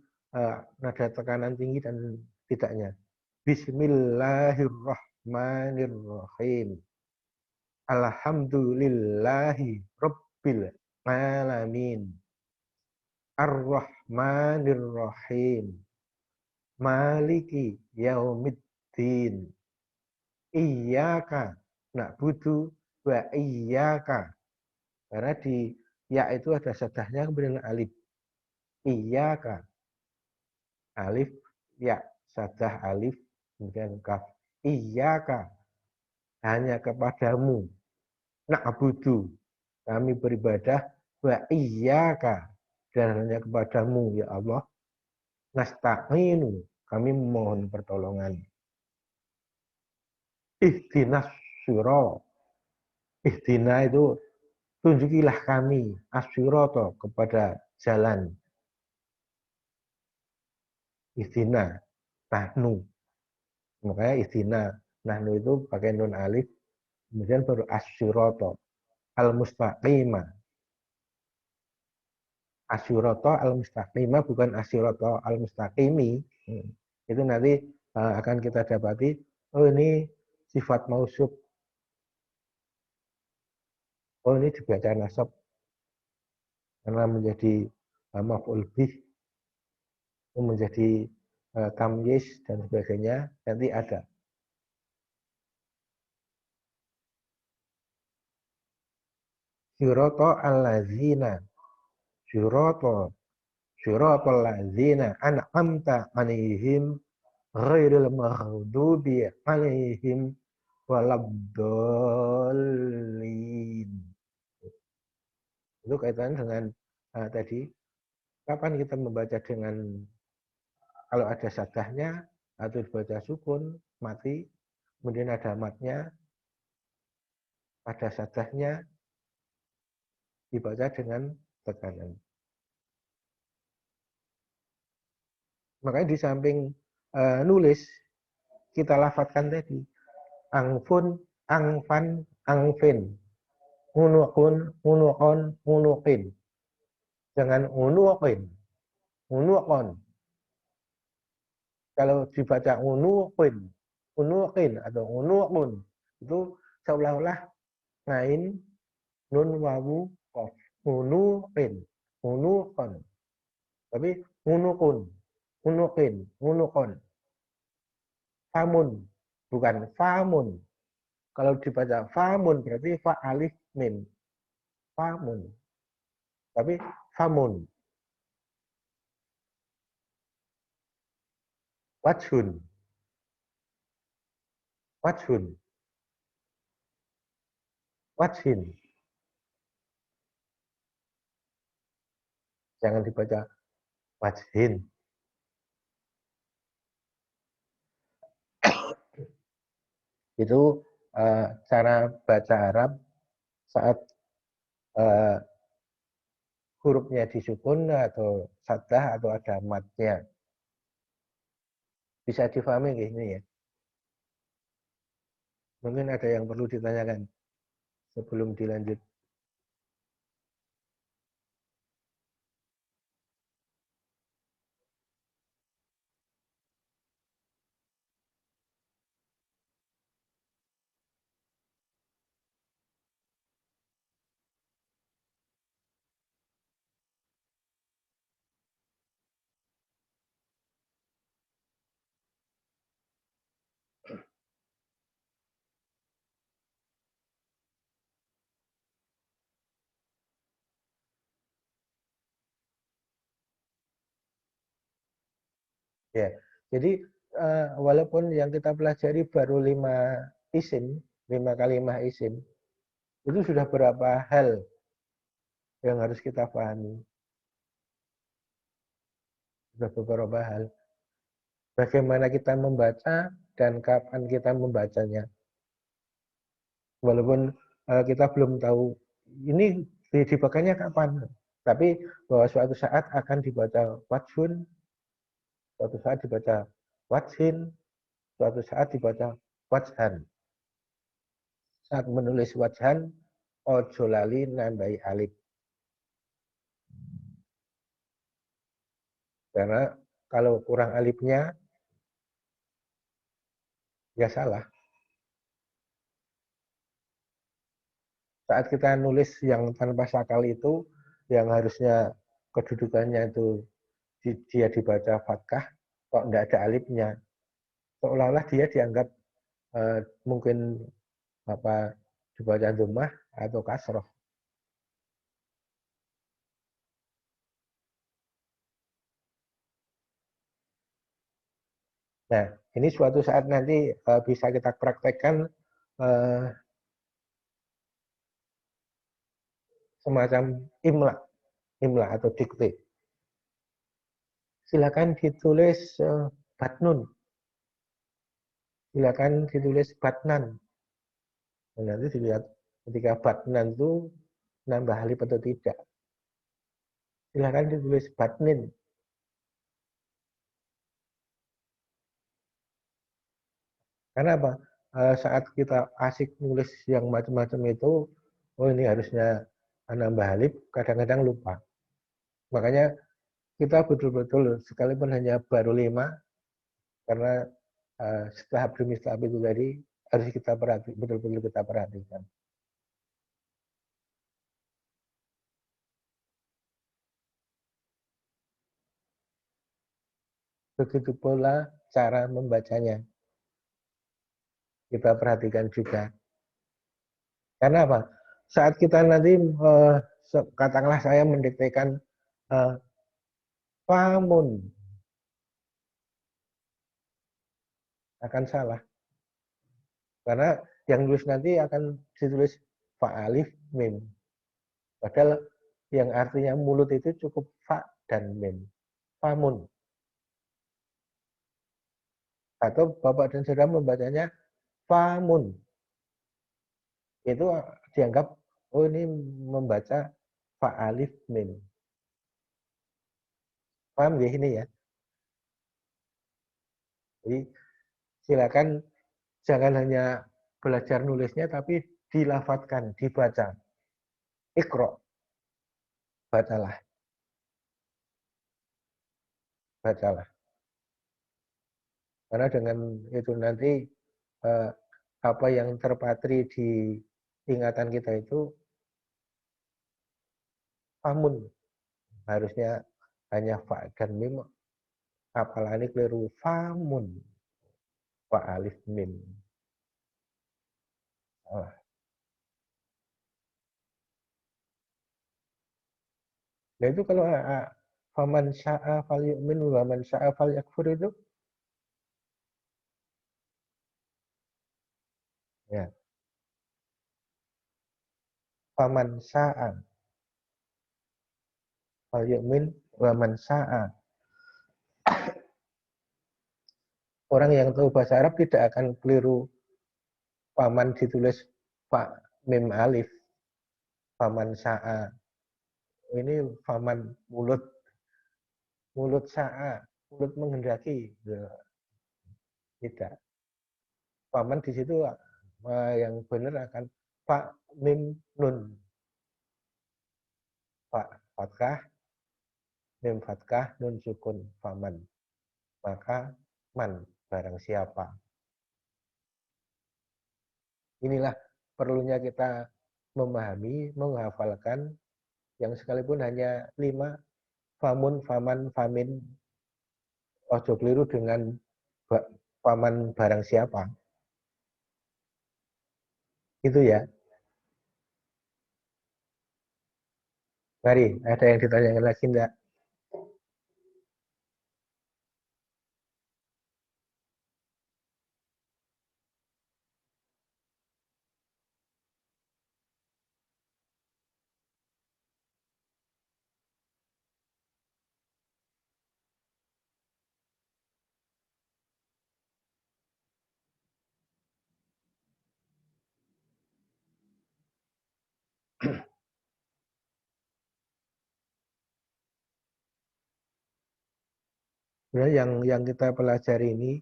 nada tekanan tinggi dan tidaknya. Bismillahirrahmanirrahim. Alhamdulillahi rabbil alamin. Ar-Rahmanir-Rahim. Maliki yaumiddin. Iyyaka na'budu wa iyyaka. Karena di ya itu ada sadahnya kemudian alif. Iyyaka. Alif, ya, sadah alif, kemudian kaf. Iyyaka. Hanya kepadamu. Na'budu. Kami beribadah. Wa iyyaka. Dan hanya kepadamu, ya Allah. Nasta'inu. Kami memohon pertolongan. Ihdinas syira. Ihdina itu tunjukilah kami asyirata kepada jalan. Ihdina, nahnu. Makanya ihdina, nahnu itu pakai nun alif, kemudian baru asyirata. Al-mustaqimah. Asyirata al-mustaqimah bukan asyirata al-mustaqimi. Itu nanti akan kita dapati, oh ini sifat mausuf. Oh ini dibaca nasab karena menjadi maf'ul bih, menjadi tamyiz dan sebagainya, nanti ada. Sirata allazina, sirata allazina an'amta 'alaihim ghairil maghdubi 'alaihim waladdallin. Itu kaitannya dengan tadi, kapan kita membaca dengan, kalau ada sadahnya atau dibaca sukun, mati, kemudian ada matnya, ada sadahnya, dibaca dengan tekanan. Makanya di samping nulis, kita lafadzkan tadi, angfun, angfan, angfin, unukun, unukon, unukin. Jangan unukin, unukon. Kalau dibaca unukin, unukin atau unukun, itu seolah-olah ngain, nun, wawu, kof. Unukin, unukon. Tapi unukun, unukin, unukon. Famun, bukan famun. Kalau dibaca famun berarti fa alif mim. Famun. Tapi famun. Wajhun. Wajhun. Wajhin. Jangan dibaca wajhin. Itu cara baca Arab saat hurufnya disukun atau saddah atau ada matnya. Bisa difahami ini ya. Mungkin ada yang perlu ditanyakan sebelum dilanjut. Ya, jadi walaupun yang kita pelajari baru 5 isim, 5 kalimah isim, itu sudah berapa hal yang harus kita pahami. Sudah beberapa hal. Bagaimana kita membaca dan kapan kita membacanya. Walaupun kita belum tahu ini dibacanya kapan, tapi bahwa suatu saat akan dibaca wajhun, suatu saat dibaca wajhin, suatu saat dibaca wajhan. Saat menulis wajhan, ojo lali nambahi alif. Karena kalau kurang alifnya, ya salah. Saat kita nulis yang tanpa sakal itu, yang harusnya kedudukannya itu dia dibaca fathah, kok tidak ada alifnya. Seolah-olah dia dianggap mungkin apa dibaca dhammah atau kasroh. Nah, ini suatu saat nanti bisa kita praktekkan semacam imla atau dikte. Silakan ditulis batnun, silakan ditulis batnan. Nah, nanti dilihat ketika batnan itu nambah alif atau tidak. Silakan ditulis batnin. Karena apa? Saat kita asik nulis yang macam-macam itu, oh ini harusnya nambah alif, kadang-kadang lupa. Makanya kita betul-betul sekalipun hanya baru 5, karena setelah bermistab itu tadi harus kita betul-betul kita perhatikan. Begitu pula cara membacanya. Kita perhatikan juga. Karena apa? Saat kita nanti katakanlah saya mendiktekan famun, akan salah. Karena yang tulis nanti akan ditulis fa alif mim. Padahal yang artinya mulut itu cukup fa dan mim. Famun. Atau bapak dan saudara membacanya famun. Itu dianggap, oh ini membaca fa alif mim. Paham ya ini ya? Jadi silakan jangan hanya belajar nulisnya, tapi dilafatkan, dibaca. Ikro, bacalah, bacalah. Karena dengan itu nanti apa yang terpatri di ingatan kita itu famun. Harusnya hanya fa dan mim, apalagi keliru famun, fa alif mim. Oh. Nah itu kalau faman sya'a fal yu'min wa man sya'a fal yakfur itu ya faman sya'a fal yu'min wa man sya'a. Orang yang tahu bahasa Arab tidak akan keliru faman ditulis fa mim alif, faman sya'a. Ini faman mulut sya'a, mulut menghendaki. Tidak. Faman di situ yang benar akan fa mim nun. Fa fatkah, mim fatkah, nun sukun faman. Maka man barang siapa. Inilah perlunya kita memahami, menghafalkan yang sekalipun hanya 5, famun, faman, famin, ojo keliru dengan paman barang siapa. Itu ya. Mari, ada yang ditanyakan lagi enggak? Sebenarnya yang kita pelajari ini,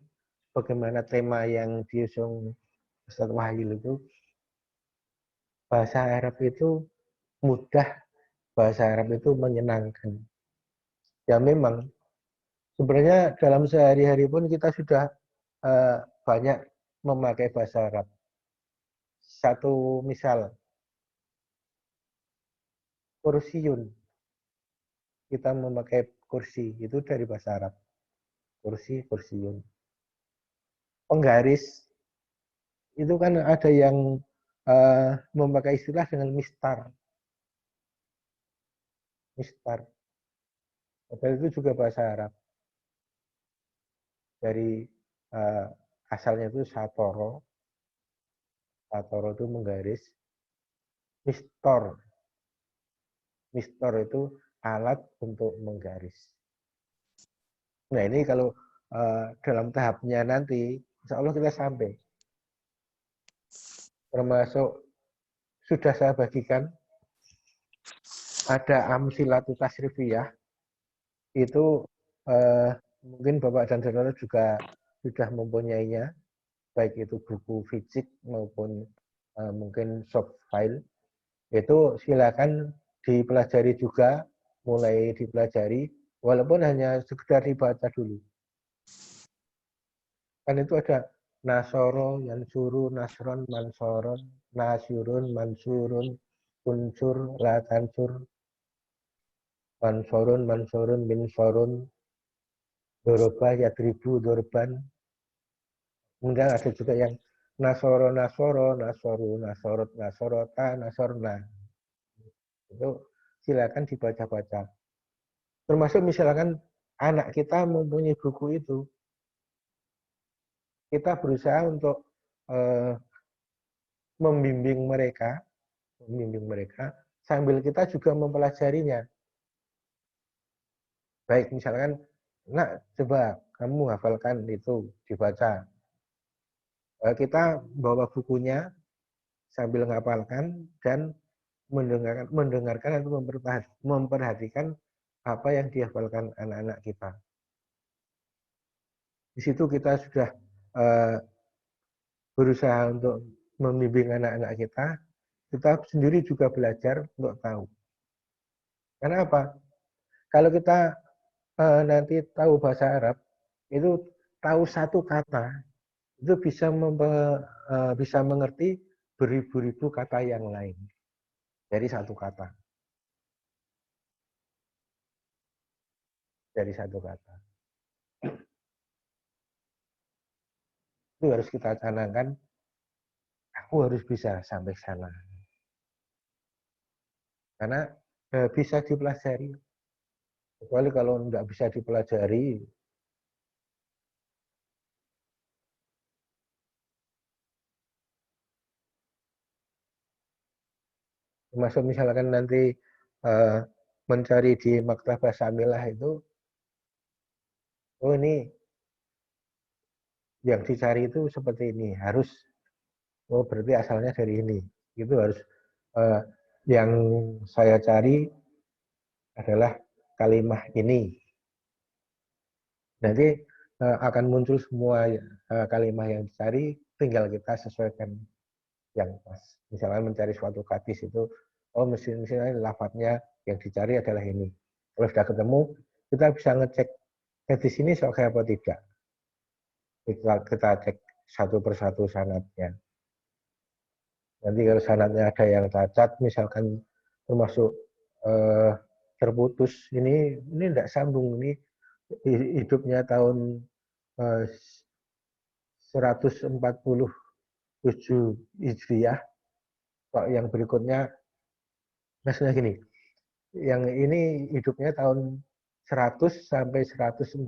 bagaimana tema yang diusung Ustadz Wahyu itu, bahasa Arab itu mudah, bahasa Arab itu menyenangkan. Ya memang, sebenarnya dalam sehari-hari pun kita sudah banyak memakai bahasa Arab. Satu misal, kursiun. Kita memakai kursi, itu dari bahasa Arab. Kursi, kursiun. Penggaris, itu kan ada yang memakai istilah dengan mistar. Mistar. Padahal itu juga bahasa Arab. Dari asalnya itu satoro. Satoro itu menggaris. Mistor. Mistor itu alat untuk menggaris. Nah ini kalau dalam tahapnya nanti, insya Allah kita sampai. Termasuk sudah saya bagikan, ada amsilatu tasrifiyah, itu mungkin Bapak dan Saudara juga sudah mempunyainya, baik itu buku fisik maupun mungkin soft file. Itu silakan dipelajari juga, mulai dipelajari, walaupun hanya sekedar dibaca dulu. Kan itu ada nasoro, yansuru, nasron, mansoron, nasyurun, mansurun, unsur, latansur, mansorun, mansorun, minsorun, doroba, yadribu, dorban. Kemudian ada juga yang nasoro, nasoro, nasoru, nasorot, nasorota, nasorna. Itu silakan dibaca-baca. Termasuk misalkan anak kita mempunyai buku itu, kita berusaha untuk membimbing mereka sambil kita juga mempelajarinya. Baik misalkan, nak coba kamu hafalkan itu, dibaca. Kita bawa bukunya sambil menghafalkan dan mendengarkan atau memperhatikan apa yang dihafalkan anak-anak kita. Di situ kita sudah berusaha untuk membimbing anak-anak kita sendiri juga belajar untuk tahu. Karena apa? Kalau kita nanti tahu bahasa Arab, itu tahu satu kata, itu bisa mengerti beribu-ribu kata yang lain dari satu kata. Dari satu kata. Itu harus kita canangkan, aku harus bisa sampai sana. Karena bisa dipelajari. Kecuali kalau tidak bisa dipelajari, termasuk misalkan nanti mencari di Maktabah Samilah itu, oh ini yang dicari itu seperti ini, harus, oh berarti asalnya dari ini. Itu harus, yang saya cari adalah kalimah ini. Nanti akan muncul semua kalimah yang dicari, tinggal kita sesuaikan yang pas. Misalnya mencari suatu hadis itu, oh misalnya lafadznya yang dicari adalah ini. Kalau sudah ketemu, kita bisa ngecek hadis ini sahih apa tidak. Kita cek satu persatu sanadnya. Nanti kalau sanadnya ada yang cacat, misalkan termasuk terputus, ini tidak sambung, ini hidupnya tahun 147 Hijriah, kok yang berikutnya, maksudnya gini, yang ini hidupnya tahun 100 sampai 147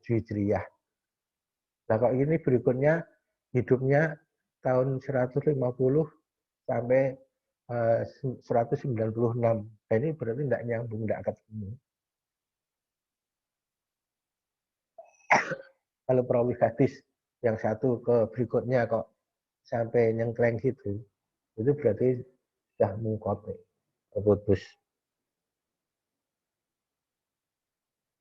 Hijriah. Nah kok ini berikutnya hidupnya tahun 150 sampai 196. Nah, ini berarti tidak nyambung, tidak ketemu. Kalau perawi hadis yang satu ke berikutnya kok sampai nyengkleng gitu, itu berarti sudah mengkopi, terputus.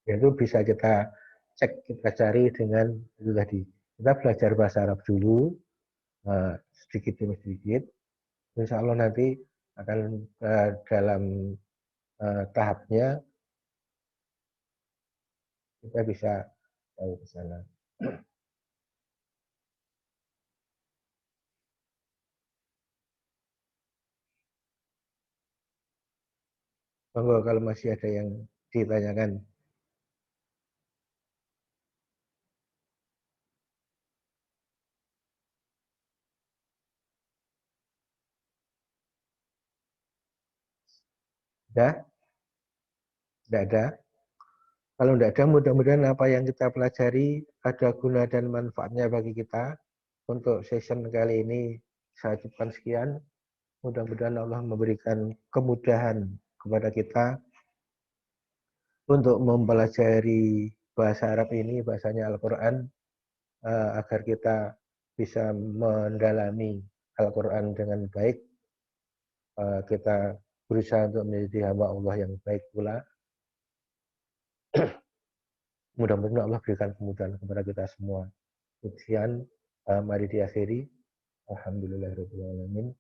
Itu bisa kita cek, kita cari dengan itu tadi. Kita belajar bahasa Arab dulu, sedikit demi sedikit. Insya Allah nanti akan dalam tahapnya kita bisa tahu ke sana. Monggo kalau masih ada yang ditanyakan. Sudah? Tidak ada? Kalau tidak ada, mudah-mudahan apa yang kita pelajari ada guna dan manfaatnya bagi kita. Untuk session kali ini saya cukupkan sekian. Mudah-mudahan Allah memberikan kemudahan kepada kita untuk mempelajari bahasa Arab ini, bahasanya Al-Quran, agar kita bisa mendalami Al-Quran dengan baik. Kita berusaha untuk menjadi hamba Allah yang baik pula. Mudah-mudahan Allah berikan kemudahan kepada kita semua. Sekian, mari diakhiri. Alhamdulillahirabbil alamin.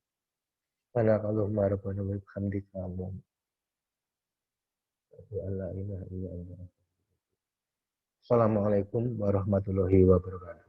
Subhanakallahumma rabbana wa bihamdika Allahumma la ilaha illa anta. Assalamualaikum warahmatullahi wabarakatuh.